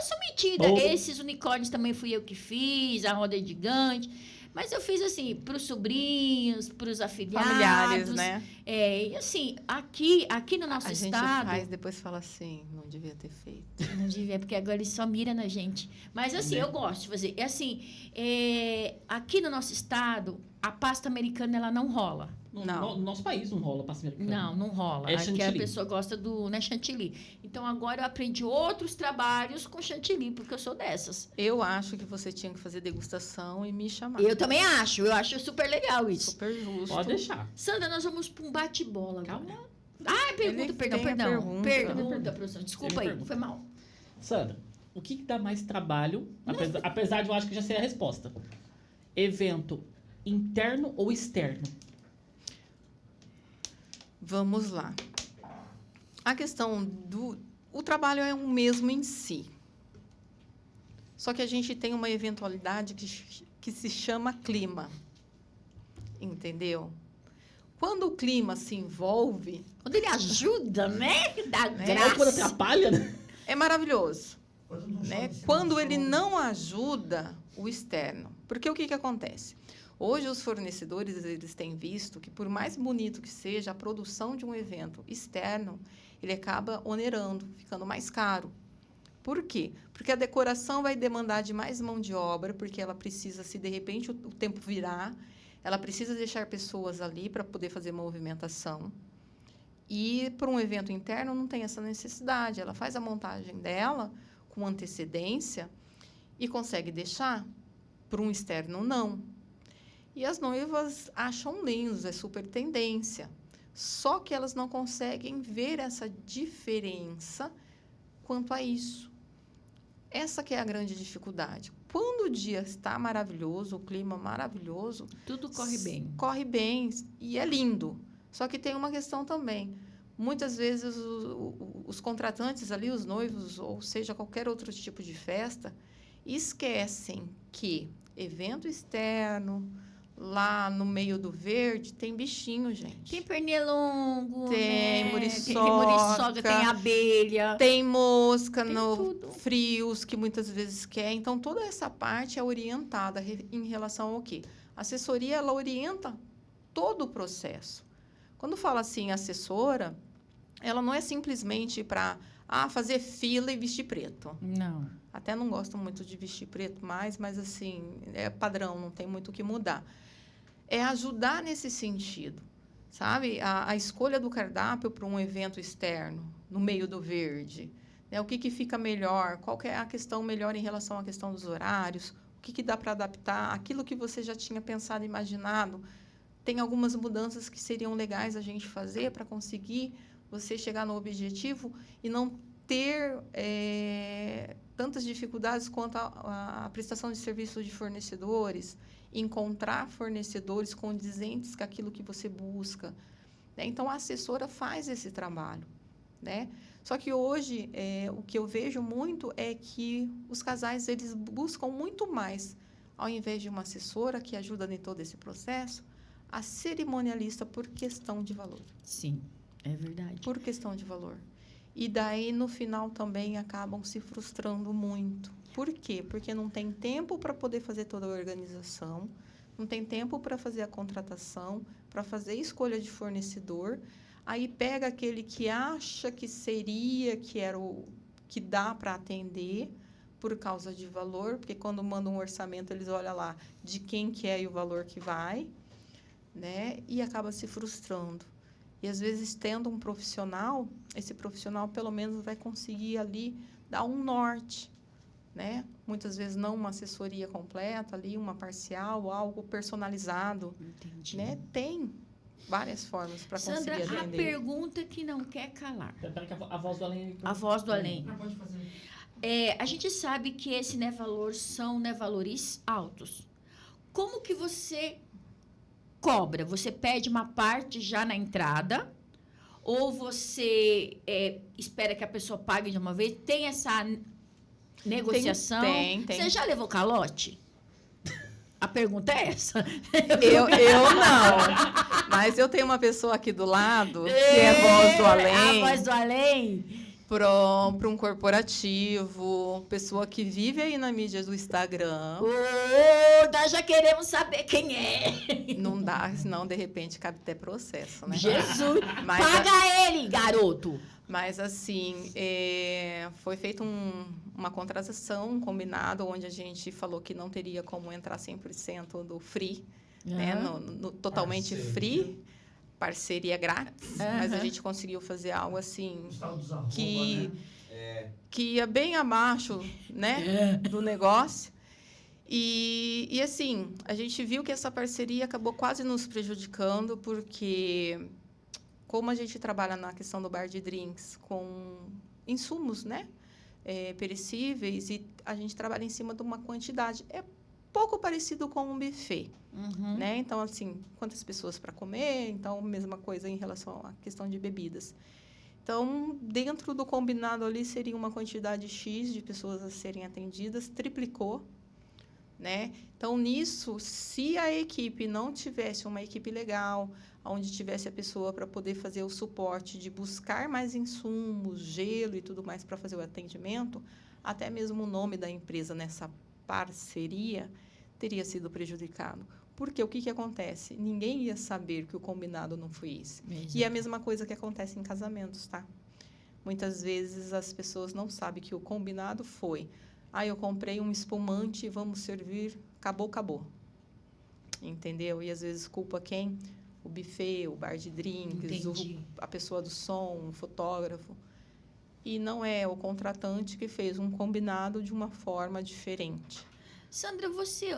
sou metida. Bolo. Esses unicórnios também fui eu que fiz, a roda gigante. Mas eu fiz assim, para os sobrinhos, para os afiliados. Familiares, né? E assim, aqui no nosso A gente estado... faz, depois fala assim, não devia ter feito. Não devia, porque agora ele só mira na gente. Mas assim, eu gosto de fazer. Aqui no nosso estado, a pasta americana, ela não rola. No nosso país não rola pasta americana. Não rola. É Aqui a chantilly. pessoa gosta do chantilly. Então, agora eu aprendi outros trabalhos com chantilly, porque eu sou dessas. Eu acho que você tinha que fazer degustação e me chamar. Eu também acho. Eu acho super legal isso. Super justo. Pode deixar. Sandra, nós vamos para um bate-bola agora. Calma. Pergunta, Ele perdão. tem a pergunta. Pergunta, professor. Desculpa Ele aí, pergunta. foi mal. Sandra, o que dá mais trabalho, apesar de eu acho que já sei a resposta? Evento interno ou externo? Vamos lá. A questão o trabalho é o mesmo em si. Só que a gente tem uma eventualidade que se chama clima. Entendeu? Quando o clima se envolve, Quando ele ajuda, né? Que dá Ou quando graça. atrapalha, né? é maravilhoso. Quando não Né? chove, se Quando ele chove. não ajuda o externo. Porque o que acontece? Hoje, os fornecedores eles têm visto que, por mais bonito que seja, a produção de um evento externo, ele acaba onerando, ficando mais caro. Por quê? Porque a decoração vai demandar de mais mão de obra, porque ela precisa, se de repente o tempo virar, ela precisa deixar pessoas ali para poder fazer movimentação. E, para um evento interno, não tem essa necessidade. Ela faz a montagem dela com antecedência e consegue deixar. Para um externo, não. E as noivas acham lindos, é super tendência. Só que elas não conseguem ver essa diferença quanto a isso. Essa que é a grande dificuldade. Quando o dia está maravilhoso, o clima maravilhoso, Tudo corre bem. corre bem e é lindo. Só que tem uma questão também. Muitas vezes os contratantes ali, os noivos, ou seja, qualquer outro tipo de festa, esquecem que evento externo, lá no meio do verde, tem bichinho, gente. Tem pernilongo, Tem né? muriçoca. Tem muriçoca, tem abelha. Tem mosca Tem no tudo. frios que muitas vezes quer. Então, toda essa parte é orientada em relação ao quê? A assessoria, ela orienta todo o processo. Quando fala assim, assessora, ela não é simplesmente para fazer fila e vestir preto. Não. Até não gosto muito de vestir preto mais, mas assim, é padrão, não tem muito o que mudar. É ajudar nesse sentido, sabe? A escolha do cardápio para um evento externo, no meio do verde. Né? O que fica melhor? Qual que é a questão melhor em relação à questão dos horários? O que dá para adaptar? Aquilo que você já tinha pensado, imaginado. Tem algumas mudanças que seriam legais a gente fazer para conseguir você chegar no objetivo e não ter tantas dificuldades quanto a prestação de serviços de fornecedores, encontrar fornecedores condizentes com aquilo que você busca. Né? Então, a assessora faz esse trabalho. Né? Só que hoje, o que eu vejo muito é que os casais eles buscam muito mais, ao invés de uma assessora que ajuda em todo esse processo, a cerimonialista por questão de valor. Sim, é verdade. Por questão de valor. E daí, no final, também acabam se frustrando muito. Por quê? Porque não tem tempo para poder fazer toda a organização, não tem tempo para fazer a contratação, para fazer a escolha de fornecedor. Aí pega aquele que acha que seria, que era o que dá para atender por causa de valor, porque quando mandam um orçamento, eles olham lá de quem que é e o valor que vai, né? E acaba se frustrando. E, às vezes, tendo um profissional, esse profissional, pelo menos, vai conseguir ali dar um norte, né? Muitas vezes, não uma assessoria completa, ali uma parcial, algo personalizado. Entendi. Né? Tem várias formas para conseguir Sandra, a atender. pergunta que não quer calar. Peraí que a voz do além... A voz do além. Ah, pode fazer. A gente sabe que esse valor são valores altos. Como que você cobra? Você pede uma parte já na entrada? Ou você espera que a pessoa pague de uma vez? Tem essa negociação? Tem. Você já levou calote? A pergunta é essa. Eu não. Mas eu tenho uma pessoa aqui do lado, que é a voz do além. A voz do além. para um corporativo, pessoa que vive aí na mídia do Instagram. Nós já queremos saber quem é. Não dá, senão, de repente, cabe até processo, né? Jesus, Mas, paga ele, garoto. Mas, assim, foi feita uma contratação, um combinado, onde a gente falou que não teria como entrar 100% do free, né? Totalmente Parceria. free, parceria grátis, mas a gente conseguiu fazer algo assim, Os tal dos arroba, que, né? que ia bem abaixo, né, do negócio. E, assim, a gente viu que essa parceria acabou quase nos prejudicando, porque como a gente trabalha na questão do bar de drinks com insumos, né, perecíveis, e a gente trabalha em cima de uma quantidade, é pouco parecido com um buffet, né? Então, assim, quantas pessoas para comer, então, mesma coisa em relação à questão de bebidas. Então, dentro do combinado ali, seria uma quantidade X de pessoas a serem atendidas, triplicou, né? Então, nisso, se a equipe não tivesse uma equipe legal, onde tivesse a pessoa para poder fazer o suporte de buscar mais insumos, gelo e tudo mais para fazer o atendimento, até mesmo o nome da empresa nessa parceria teria sido prejudicado. Porque o que acontece? Ninguém ia saber que o combinado não foi esse. E é a mesma coisa que acontece em casamentos, tá? Muitas vezes as pessoas não sabem que o combinado foi: eu comprei um espumante, vamos servir, acabou. Entendeu? E às vezes culpa quem? O buffet, o bar de drinks, a pessoa do som, o fotógrafo. E não é o contratante que fez um combinado de uma forma diferente. Sandra, você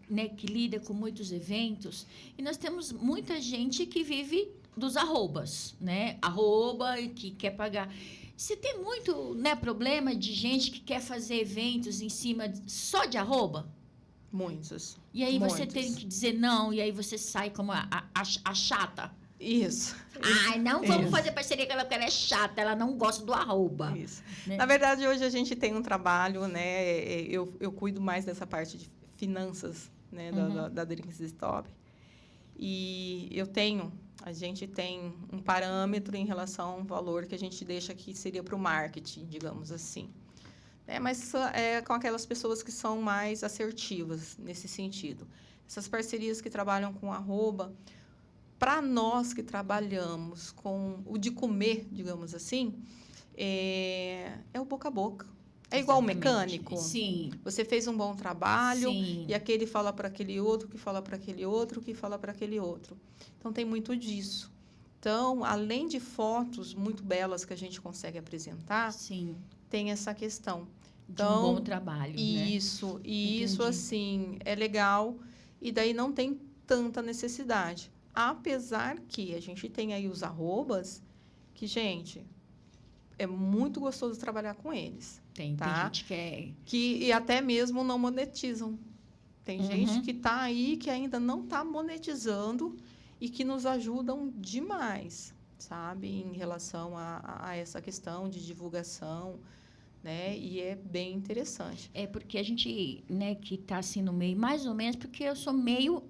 né, que lida com muitos eventos, e nós temos muita gente que vive dos arrobas, né? Arroba e que quer pagar. Você tem muito, né, problema de gente que quer fazer eventos em cima só de arroba? Muitos. E aí você Muitos. tem que dizer não, e aí você sai como a chata. Isso. Ai, não vamos Isso. fazer parceria com ela porque ela é chata, ela não gosta do arroba. Isso. Né? Na verdade, hoje a gente tem um trabalho, né? Eu cuido mais dessa parte de finanças, né? Da Drinks Stop. E a gente tem um parâmetro em relação a um valor que a gente deixa que seria para o marketing, digamos assim. Mas com aquelas pessoas que são mais assertivas nesse sentido. Essas parcerias que trabalham com arroba, para nós que trabalhamos com o de comer, digamos assim, é o boca a boca. É igual o mecânico. Sim. Você fez um bom trabalho, Sim. e aquele fala para aquele outro, que fala para aquele outro, que fala para aquele outro. Então, tem muito disso. Então, além de fotos muito belas que a gente consegue apresentar, Sim. tem essa questão. De um bom trabalho, né? Isso, assim, é legal, e daí não tem tanta necessidade. Apesar que a gente tem aí os arrobas, que, gente, é muito gostoso trabalhar com eles. Tem gente que é... E até mesmo não monetizam. Tem gente que está aí que ainda não está monetizando e que nos ajudam demais, sabe? Em relação a essa questão de divulgação, né? E é bem interessante. É porque a gente, né, que tá assim no meio, mais ou menos, porque eu sou meio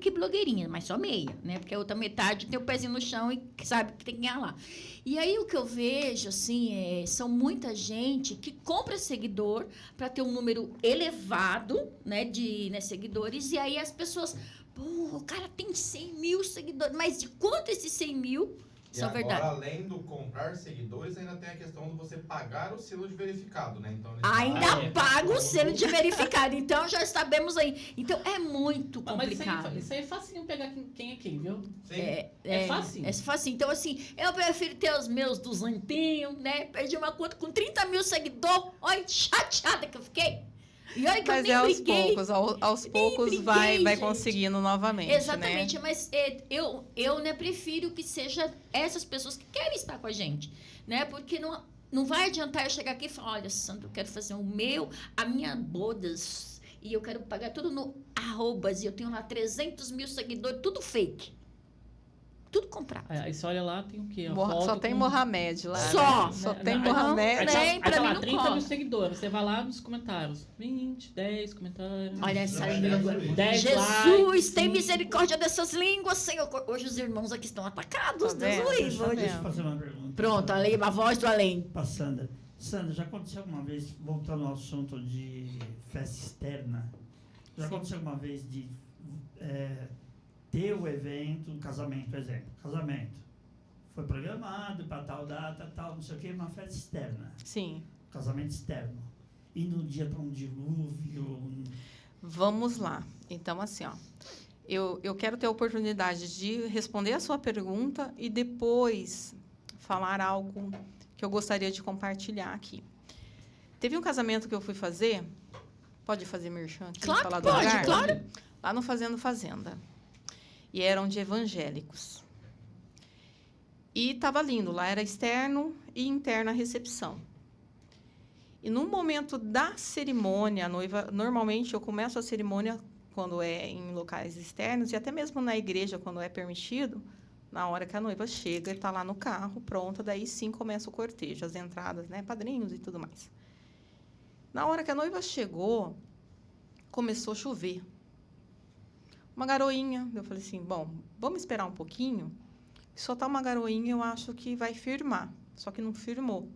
que blogueirinha, mas só meia, né? Porque a outra metade tem o pezinho no chão e sabe que tem que ganhar lá. E aí o que eu vejo, assim, são muita gente que compra seguidor para ter um número elevado, né, de seguidores, e aí as pessoas, pô, o cara tem 100 mil seguidores, mas de quanto esses 100 mil E são agora, verdade? além do comprar seguidores, ainda tem a questão de você pagar o selo de verificado, né? Então, eles Ainda pagam paga o todo- selo de verificado, então já sabemos aí. Então é muito Mas complicado. isso aí é facinho pegar quem é quem, viu? Sim. É fácil. É fácil. Então, assim, eu prefiro ter os meus duzentinhos, né? Perdi uma conta com 30 mil seguidores. Olha, chateada que eu fiquei. E olha que Mas eu nem aos briguei. poucos, aos poucos briguei, vai gente. conseguindo novamente, Exatamente, né? mas eu né, prefiro que seja essas pessoas que querem estar com a gente, né? Porque não vai adiantar eu chegar aqui e falar, olha, Sandra, eu quero fazer a minha bodas, e eu quero pagar tudo no arrobas, e eu tenho lá 300 mil seguidores, tudo fake. tudo comprado. Aí você olha lá, tem o quê? A Só foto tem com- Mohamed lá. Só. Né? Só Né, tem né, Mohamed. Aí Nem tá pra mim lá, não 30 cola. mil seguidores. Você vai lá nos comentários. 20, 10 comentários. Olha essa Não, língua. 10 Jesus, likes, tem 5. misericórdia dessas línguas, Senhor. Hoje os irmãos aqui estão atacados, Tá Deus vendo? o livre. Deixa Hoje. eu fazer uma pergunta. Pronto, a voz do além. Pra Sandra. Sandra, já aconteceu alguma vez, voltando ao assunto de festa externa, já aconteceu alguma vez de ter o evento, um casamento, por exemplo, casamento, foi programado para tal data, tal, não sei o que, uma festa externa, Sim. casamento externo, e no dia para um dilúvio, Vamos lá. Então, assim, ó. Eu quero ter a oportunidade de responder a sua pergunta e depois falar algo que eu gostaria de compartilhar aqui. Teve um casamento que eu fui fazer. Pode fazer merchan aqui? Claro falar que do pode, lugar? claro. Lá no Fazendo Fazenda. E eram de evangélicos. E estava lindo. Lá era externo e interna a recepção. E no momento da cerimônia, a noiva, normalmente eu começo a cerimônia quando é em locais externos e até mesmo na igreja, quando é permitido, na hora que a noiva chega e está lá no carro, pronta, daí sim começa o cortejo, as entradas, né, padrinhos e tudo mais. Na hora que a noiva chegou, começou a chover. Uma garoinha, eu falei assim, bom, vamos esperar um pouquinho, só está uma garoinha, eu acho que vai firmar, só que não firmou.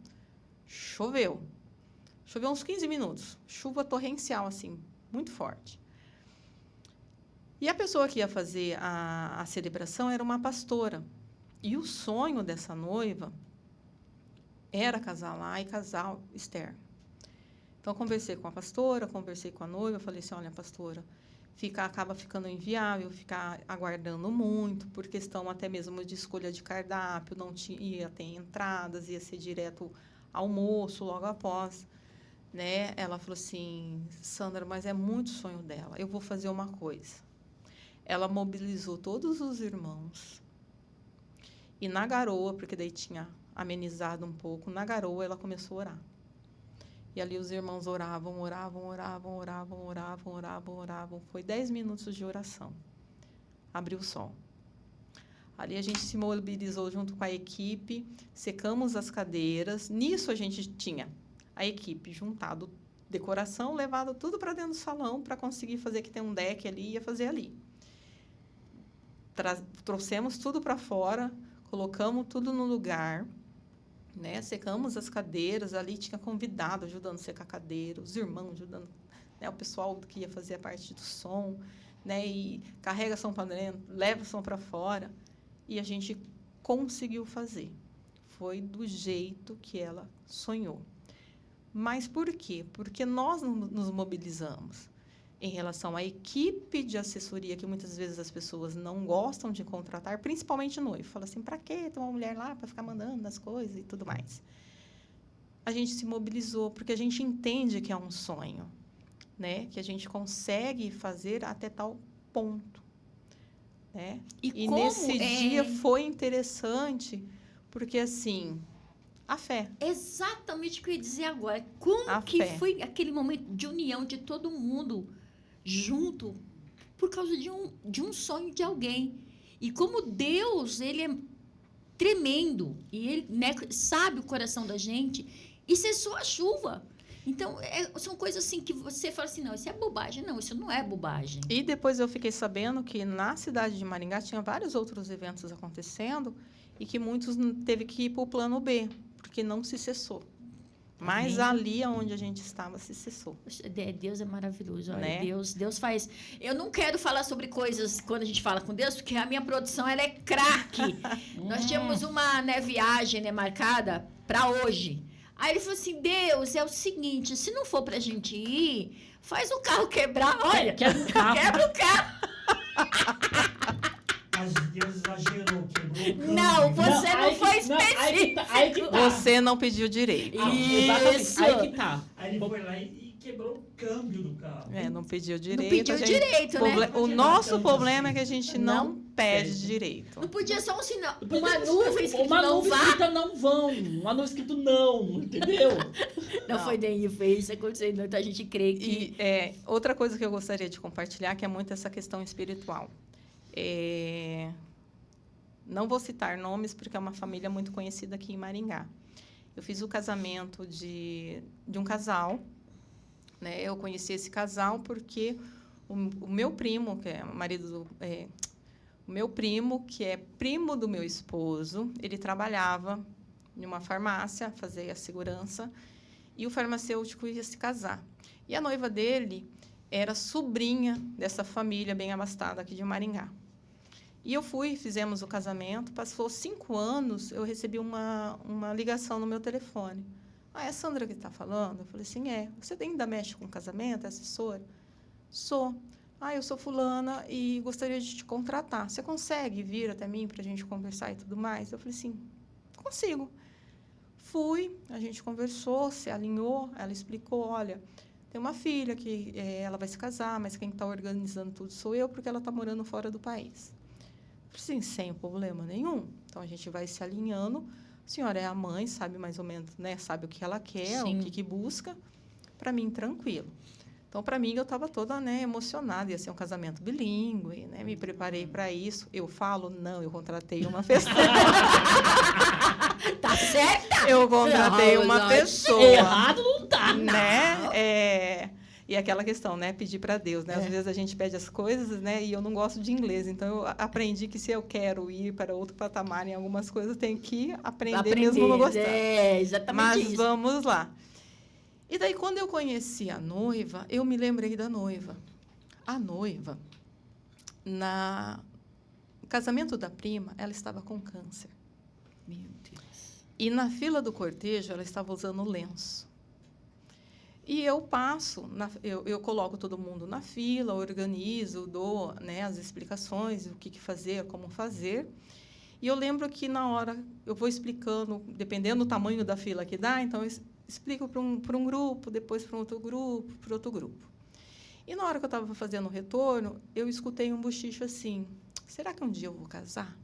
Choveu. Choveu uns 15 minutos, chuva torrencial, assim, muito forte. E a pessoa que ia fazer a celebração era uma pastora. E o sonho dessa noiva era casar lá e casar externo. Então, conversei com a pastora, conversei com a noiva, falei assim, olha, pastora, acaba ficando inviável, ficar aguardando muito, por questão até mesmo de escolha de cardápio, não ia ter entradas, ia ser direto almoço logo após. Né? Ela falou assim, Sandra, mas é muito sonho dela, eu vou fazer uma coisa. Ela mobilizou todos os irmãos e na garoa, porque daí tinha amenizado um pouco, na garoa ela começou a orar. E ali os irmãos oravam. Foi 10 minutos de oração. Abriu o sol. Ali a gente se mobilizou junto com a equipe, secamos as cadeiras. Nisso a gente tinha a equipe juntado decoração, levado tudo para dentro do salão para conseguir fazer que tem um deck ali e ia fazer ali. Trouxemos tudo para fora, colocamos tudo no lugar, né? Secamos as cadeiras, ali tinha convidado ajudando a secar a cadeira, os irmãos ajudando, né? O pessoal que ia fazer a parte do som, né? E carrega som para dentro, leva o som para fora, e a gente conseguiu fazer. Foi do jeito que ela sonhou. Mas por quê? Porque nós nos mobilizamos em relação à equipe de assessoria, que muitas vezes as pessoas não gostam de contratar, principalmente noivo. Fala assim, para quê ter uma mulher lá para ficar mandando as coisas e tudo mais? A gente se mobilizou porque a gente entende que é um sonho, né? Que a gente consegue fazer até tal ponto, né? E como nesse dia foi interessante, porque assim, a fé. Exatamente o que eu ia dizer agora. Como A que fé. foi aquele momento de união de todo mundo junto por causa de um sonho de alguém. E como Deus, ele é tremendo. E ele, né, sabe o coração da gente. E cessou a chuva. Então, são coisas assim que você fala assim, não, isso é bobagem. Não, isso não é bobagem. E depois eu fiquei sabendo que na cidade de Maringá tinha vários outros eventos acontecendo e que muitos teve que ir para o plano B, porque não se cessou. Mas ali onde a gente estava, se cessou. Deus é maravilhoso. Olha, Né? Deus faz... Eu não quero falar sobre coisas quando a gente fala com Deus, porque a minha produção ela é craque. Nós tínhamos uma viagem marcada para hoje. Aí ele falou assim, Deus, é o seguinte, se não for para a gente ir, faz o carro quebrar. Olha, Quebra o carro. quebra o carro. mas Deus exagerou, quebrou o câmbio. Não, você Não, não aí foi que- não, aí que tá. Você não pediu direito. Exatamente. Isso. Aí que tá. Aí ele foi lá e quebrou o câmbio do carro. Não pediu Não direito. pediu a gente- direito, né? O nosso problema é que a gente não pede Pede. direito. Não podia só um sinal, uma nuvem escrito Uma não nuvem vá. escrita não vão. Uma nuvem escrito não, entendeu? Não, Não. foi nem isso aconteceu, então a gente crê que... E outra coisa que eu gostaria de compartilhar, que é muito essa questão espiritual. Não vou citar nomes, porque é uma família muito conhecida aqui em Maringá. Eu fiz o casamento de um casal, né? Eu conheci esse casal porque o meu primo, que é o meu primo, que é primo do meu esposo, ele trabalhava em uma farmácia, fazia a segurança, e o farmacêutico ia se casar. E a noiva dele era sobrinha dessa família bem abastada aqui de Maringá. E eu fui, fizemos o casamento, passou 5 anos, eu recebi uma ligação no meu telefone. Ah, é a Sandra que está falando? Eu falei assim, é. Você ainda mexe com casamento, é assessora? Sou. Ah, eu sou fulana e gostaria de te contratar. Você consegue vir até mim para a gente conversar e tudo mais? Eu falei assim, consigo. Fui, a gente conversou, se alinhou, ela explicou, olha, tem uma filha que ela vai se casar, mas quem está organizando tudo sou eu, porque ela está morando fora do país. Eu falei assim, sem problema nenhum. Então, a gente vai se alinhando. A senhora é a mãe, sabe mais ou menos, né? Sabe o que ela quer, Sim. o que busca. Para mim, tranquilo. Então, para mim, eu estava toda, né, emocionada. Ia ser um casamento bilíngue, né? Me preparei para isso. Eu falo? Não, eu contratei uma pessoa. Tá certa? Eu contratei Não, uma não, pessoa. Errado não tá. Né? E aquela questão, né? Pedir para Deus, né? Às É. vezes a gente pede as coisas, né? E eu não gosto de inglês. Então, eu aprendi que se eu quero ir para outro patamar em algumas coisas, eu tenho que aprender mesmo não gostar. É, exatamente Mas isso. vamos lá. E daí, quando eu conheci a noiva, eu me lembrei da noiva. A noiva, no casamento da prima, ela estava com câncer. Meu Deus. E na fila do cortejo, ela estava usando lenço. E eu passo, eu coloco todo mundo na fila, organizo, dou, né, as explicações, o que fazer, como fazer. E eu lembro que, na hora, eu vou explicando, dependendo do tamanho da fila que dá, então, eu explico para um grupo, depois para outro grupo, para outro grupo. E, na hora que eu estava fazendo o retorno, eu escutei um bochicho assim, será que um dia eu vou casar?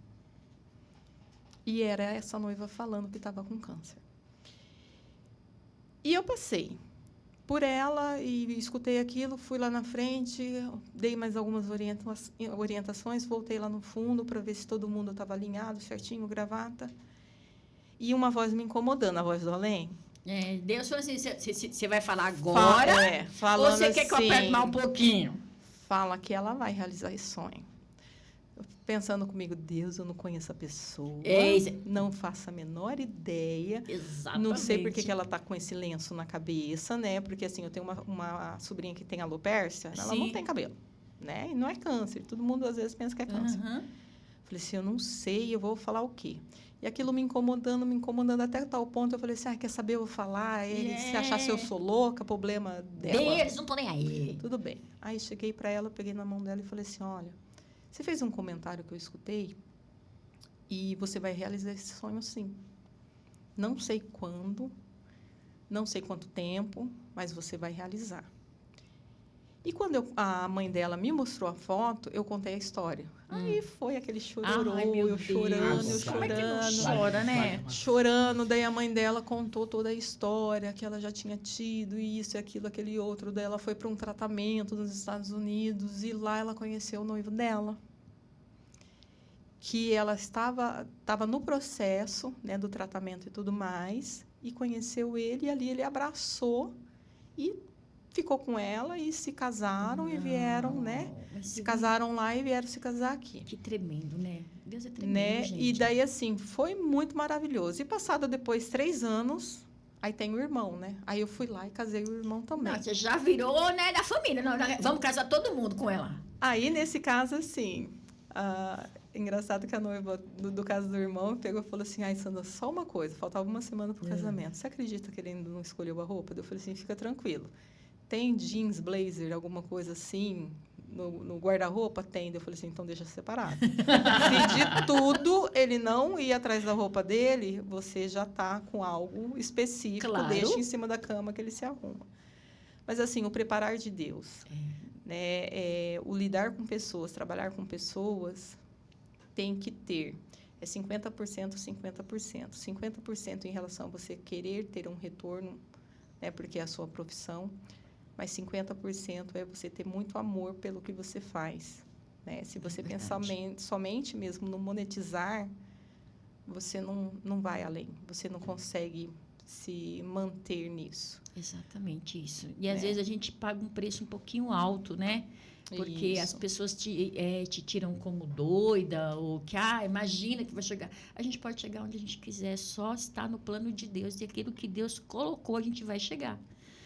E era essa noiva falando que estava com câncer. E eu passei por ela e escutei aquilo, fui lá na frente, dei mais algumas orientações, voltei lá no fundo para ver se todo mundo estava alinhado, certinho, gravata. E uma voz me incomodando, a voz do além. É, Deus falou assim, você vai falar agora ou falando você quer que eu aperte assim, mais um pouquinho? fala que ela vai realizar esse sonho. Eu pensando comigo, Deus, eu não conheço a pessoa, não faço a menor ideia. Exatamente. Não sei por que ela está com esse lenço na cabeça, né? Porque, assim, eu tenho uma sobrinha que tem alopécia, ela não Sim. tem cabelo, né? E não é câncer. Todo mundo, às vezes, pensa que é câncer. Aham. Falei assim, eu não sei, eu vou falar o quê? E aquilo me incomodando até tal ponto, eu falei assim, quer saber, eu vou falar, se achar se eu sou louca, problema dela. Eles não estão nem aí. Tudo bem. Aí, cheguei para ela, peguei na mão dela e falei assim, olha, você fez um comentário que eu escutei e você vai realizar esse sonho, sim. Não sei quando, não sei quanto tempo, mas você vai realizar. E quando a mãe dela me mostrou a foto, eu contei a história. Aí foi aquele chororô, Ai, meu eu chorando, Deus. eu Como é que não chorando. chora, né? Chorando, daí a mãe dela contou toda a história, que ela já tinha tido isso, aquilo, aquele outro. Daí ela foi para um tratamento nos Estados Unidos e lá ela conheceu o noivo dela. Que ela estava no processo, né, do tratamento e tudo mais, e conheceu ele, e ali ele abraçou e ficou com ela e se casaram e vieram, né? Mas Se casaram lá e vieram se casar aqui. Que tremendo, né? Deus é tremendo, Né? gente. E daí, assim, foi muito maravilhoso. E passado depois 3 anos, aí tem o irmão, né? Aí eu fui lá e casei o irmão também. Não, você já virou, né, da família. Não, vamos casar todo mundo com ela. Aí, nesse caso, assim, engraçado que a noiva do caso do irmão pegou e falou assim, ai, Sandra, só uma coisa, faltava uma semana pro casamento. Você acredita que ele ainda não escolheu a roupa? Eu falei assim, fica tranquilo. Tem jeans, blazer, alguma coisa assim, no guarda-roupa? Tem. Eu falei assim, então deixa separado. Se de tudo ele não ir atrás da roupa dele, você já está com algo específico, Claro. deixa em cima da cama que ele se arruma. Mas, assim, o preparar de Deus, né? O lidar com pessoas, trabalhar com pessoas, tem que ter. É 50%, 50%. 50% em relação a você querer ter um retorno, né, porque é a sua profissão, mas 50% é você ter muito amor pelo que você faz, né? Se você É pensar verdade. somente mesmo no monetizar, você não vai além. Você não consegue se manter nisso. Exatamente isso. E às Né? vezes a gente paga um preço um pouquinho alto, né? Porque as Isso. pessoas te tiram como doida, ou que, imagina que vai chegar. A gente pode chegar onde a gente quiser, só estar no plano de Deus, e aquilo que Deus colocou, a gente vai chegar,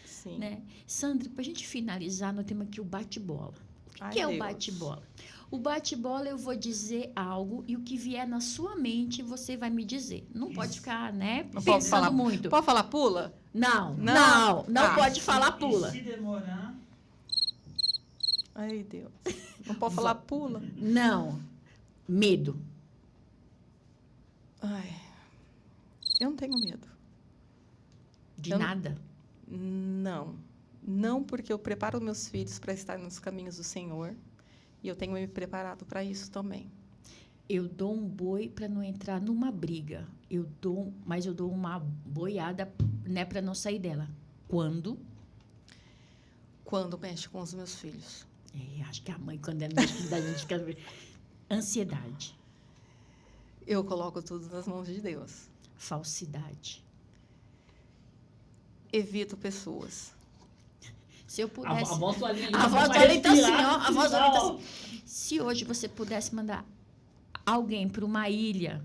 Sim. né? Sandra, para a gente finalizar, nós temos aqui o bate-bola. O que, Ai, que é o Deus. bate-bola? O bate-bola, eu vou dizer algo, e o que vier na sua mente, você vai me dizer. Não pode Isso. ficar, né, Não posso pensando falar- muito. Pode falar pula? Não, Não? não Tá. pode falar E pula. se demorar, Ai, Deus. Não pode falar pula? Não. Medo. Ai, eu não tenho medo. De Eu não- nada. Não. Não, porque eu preparo meus filhos para estar nos caminhos do Senhor. E eu tenho me preparado para isso também. Eu dou um boi para não entrar numa briga. Mas eu dou uma boiada, né, para não sair dela. Quando? Quando mexe com os meus filhos. Acho que a mãe, quando é mexe da gente, fica... Ansiedade, Eu coloco tudo nas mãos de Deus. falsidade. Evito pessoas. Se eu A pudesse... voz do Aline A voz do vai Aline tá assim, respirar ó. A no voz do Aline tá final. assim. Se hoje você pudesse mandar alguém para uma ilha,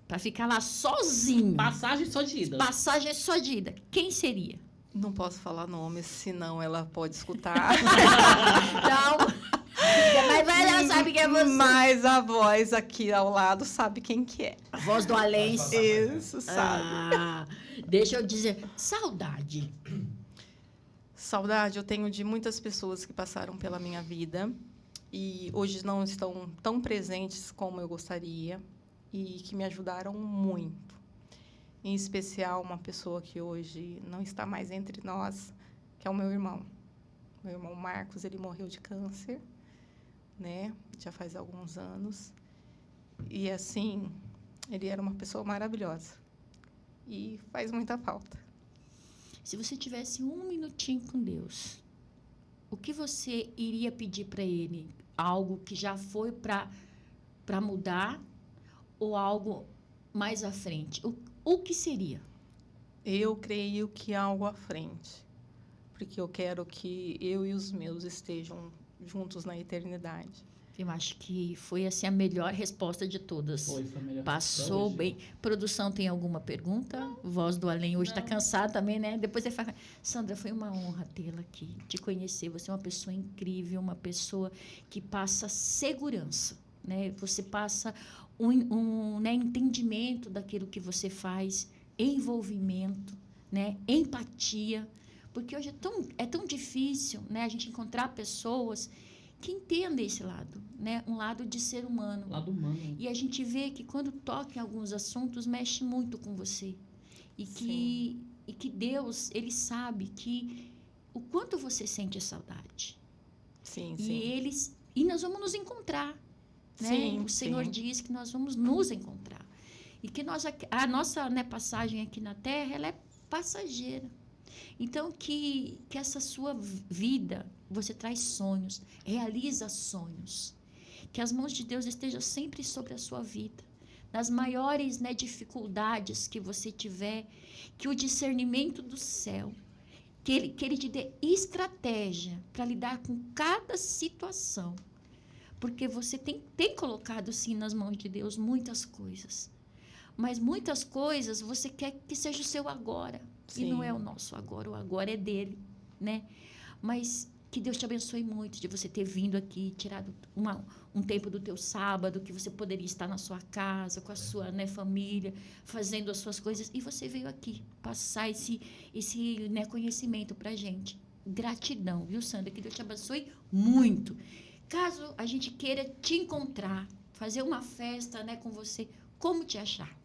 para ficar lá sozinho, Passagem só de ida. passagem só de ida, quem seria? Não posso falar nomes, senão ela pode escutar. Não. Mas ela sabe que é você. Mas a voz aqui ao lado sabe quem que é. A voz do além. Isso, sabe. Deixa eu dizer, saudade. Saudade eu tenho de muitas pessoas que passaram pela minha vida e hoje não estão tão presentes como eu gostaria e que me ajudaram muito. Em especial, uma pessoa que hoje não está mais entre nós, que é o meu irmão. Meu irmão Marcos, ele morreu de câncer, né? Já faz alguns anos. E, assim, ele era uma pessoa maravilhosa. E faz muita falta. Se você tivesse um minutinho com Deus, o que você iria pedir para Ele? Algo que já foi para mudar ou algo mais à frente? O que seria? Eu creio que há algo à frente, porque eu quero que eu e os meus estejam juntos na eternidade. Eu acho que foi assim a melhor resposta de todas. Foi a melhor. Passou Até hoje. bem. Produção, tem alguma pergunta? Voz do além hoje está cansada também, né? Depois você fala, Sandra, foi uma honra tê-la aqui, te conhecer. Você é uma pessoa incrível, uma pessoa que passa segurança, né? Você passa né, entendimento daquilo que você faz, envolvimento, né? Empatia. Porque hoje é tão difícil, né, a gente encontrar pessoas que entendem esse lado, né? Um lado de ser humano. Lado humano. E a gente vê que quando toca em alguns assuntos, mexe muito com você. E que Deus, Ele sabe que o quanto você sente a saudade. Sim, E nós vamos nos encontrar. Né? Sim, O Senhor sim. diz que nós vamos nos encontrar. E que a nossa, né, passagem aqui na Terra, ela é passageira. Então, que essa sua vida, você traz sonhos, realiza sonhos. Que as mãos de Deus estejam sempre sobre a sua vida. Nas maiores, né, dificuldades que você tiver, que o discernimento do céu, que ele te dê estratégia para lidar com cada situação. Porque você tem colocado, sim, nas mãos de Deus muitas coisas. Mas muitas coisas você quer que seja o seu agora. Sim. E não é o nosso agora, o agora é dele, né? Mas que Deus te abençoe muito de você ter vindo aqui, tirado um tempo do teu sábado, que você poderia estar na sua casa, com a sua, né, família, fazendo as suas coisas. E você veio aqui passar esse né, conhecimento pra gente. Gratidão, viu, Sandra? Que Deus te abençoe muito. Caso a gente queira te encontrar, fazer uma festa, né, com você, como te achar?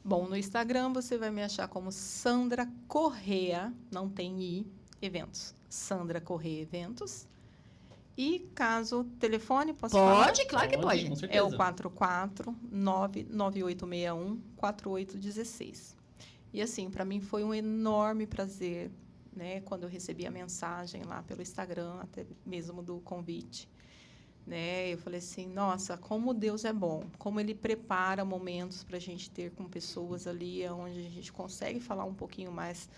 Bom, no Instagram você vai me achar como Sandra Correa, não tem I, Eventos. Sandra Correa Eventos. E caso telefone, posso falar? Pode, claro que pode. Com É certeza. o 449-9861-4816. E assim, para mim foi um enorme prazer, né, quando eu recebi a mensagem lá pelo Instagram, até mesmo do convite, né? Eu falei assim, nossa, como Deus é bom, como Ele prepara momentos para a gente ter com pessoas ali, onde a gente consegue falar um pouquinho mais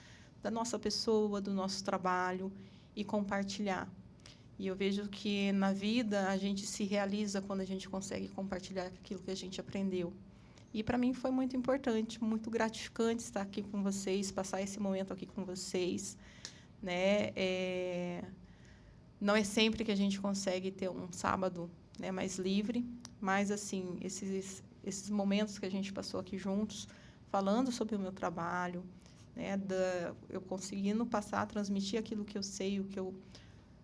da nossa pessoa, do nosso trabalho e compartilhar. E eu vejo que na vida a gente se realiza quando a gente consegue compartilhar aquilo que a gente aprendeu. E para mim foi muito importante, muito gratificante estar aqui com vocês, passar esse momento aqui com vocês, né? Não é sempre que a gente consegue ter um sábado, né, mais livre, mas assim, esses momentos que a gente passou aqui juntos, falando sobre o meu trabalho, né, eu conseguindo passar, transmitir aquilo que eu sei, o que eu,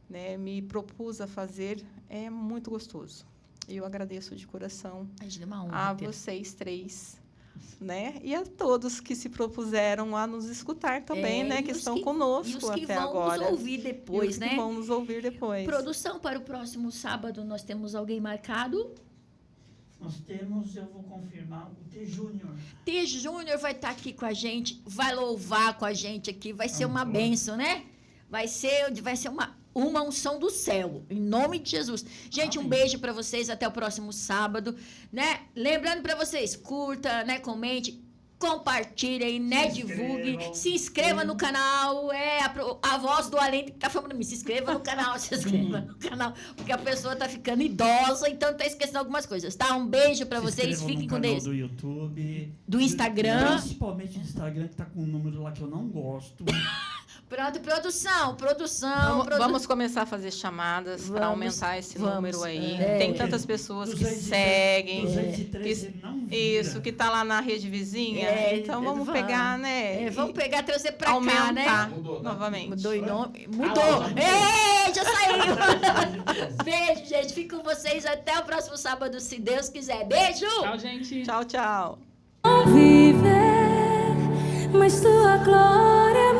né, me propus a fazer, é muito gostoso. E eu agradeço de coração Imagina, uma honra a ter- vocês três, né? E a todos que se propuseram a nos escutar também, É, né? e Que os estão que- conosco E os que até vão agora. nos ouvir E depois, os né? que vão nos ouvir depois. Produção, para o próximo sábado, nós temos alguém marcado? Nós temos, eu vou confirmar, o T Júnior. T. Júnior vai estar aqui com a gente, vai louvar com a gente aqui, vai ser uma Amor. bênção, né? Vai ser uma unção do céu, em nome de Jesus. Gente, um Amém. beijo para vocês, até o próximo sábado, né? Lembrando para vocês, curta, né? Comente, compartilhem, né? Se Divulgue, inscrevam. se inscreva no canal, a voz do além que tá falando pra mim, se inscreva no canal, se inscreva no canal, porque a pessoa tá ficando idosa, então tá esquecendo algumas coisas, tá? Um beijo para Se vocês, inscrevam fiquem no com canal Deus. do YouTube. Do Instagram. Principalmente do Instagram, que tá com um número lá que eu não gosto. Pronto, produção. Vamos começar a fazer chamadas para Vamos, aumentar esse vamos. número aí. É. Tem tantas pessoas que 213, seguem. 213 não vira. Isso, que tá lá na rede vizinha. É, Então vamos vamos. pegar, né? Vamos e pegar, trazer pra cá, aumentar né? Mudou, né? novamente. Mudou o nome. Mudou. Ei, já saiu. Beijo, gente. Fico com vocês até o próximo sábado, se Deus quiser. Beijo. Tchau, gente. Tchau, tchau. viver, mas tua glória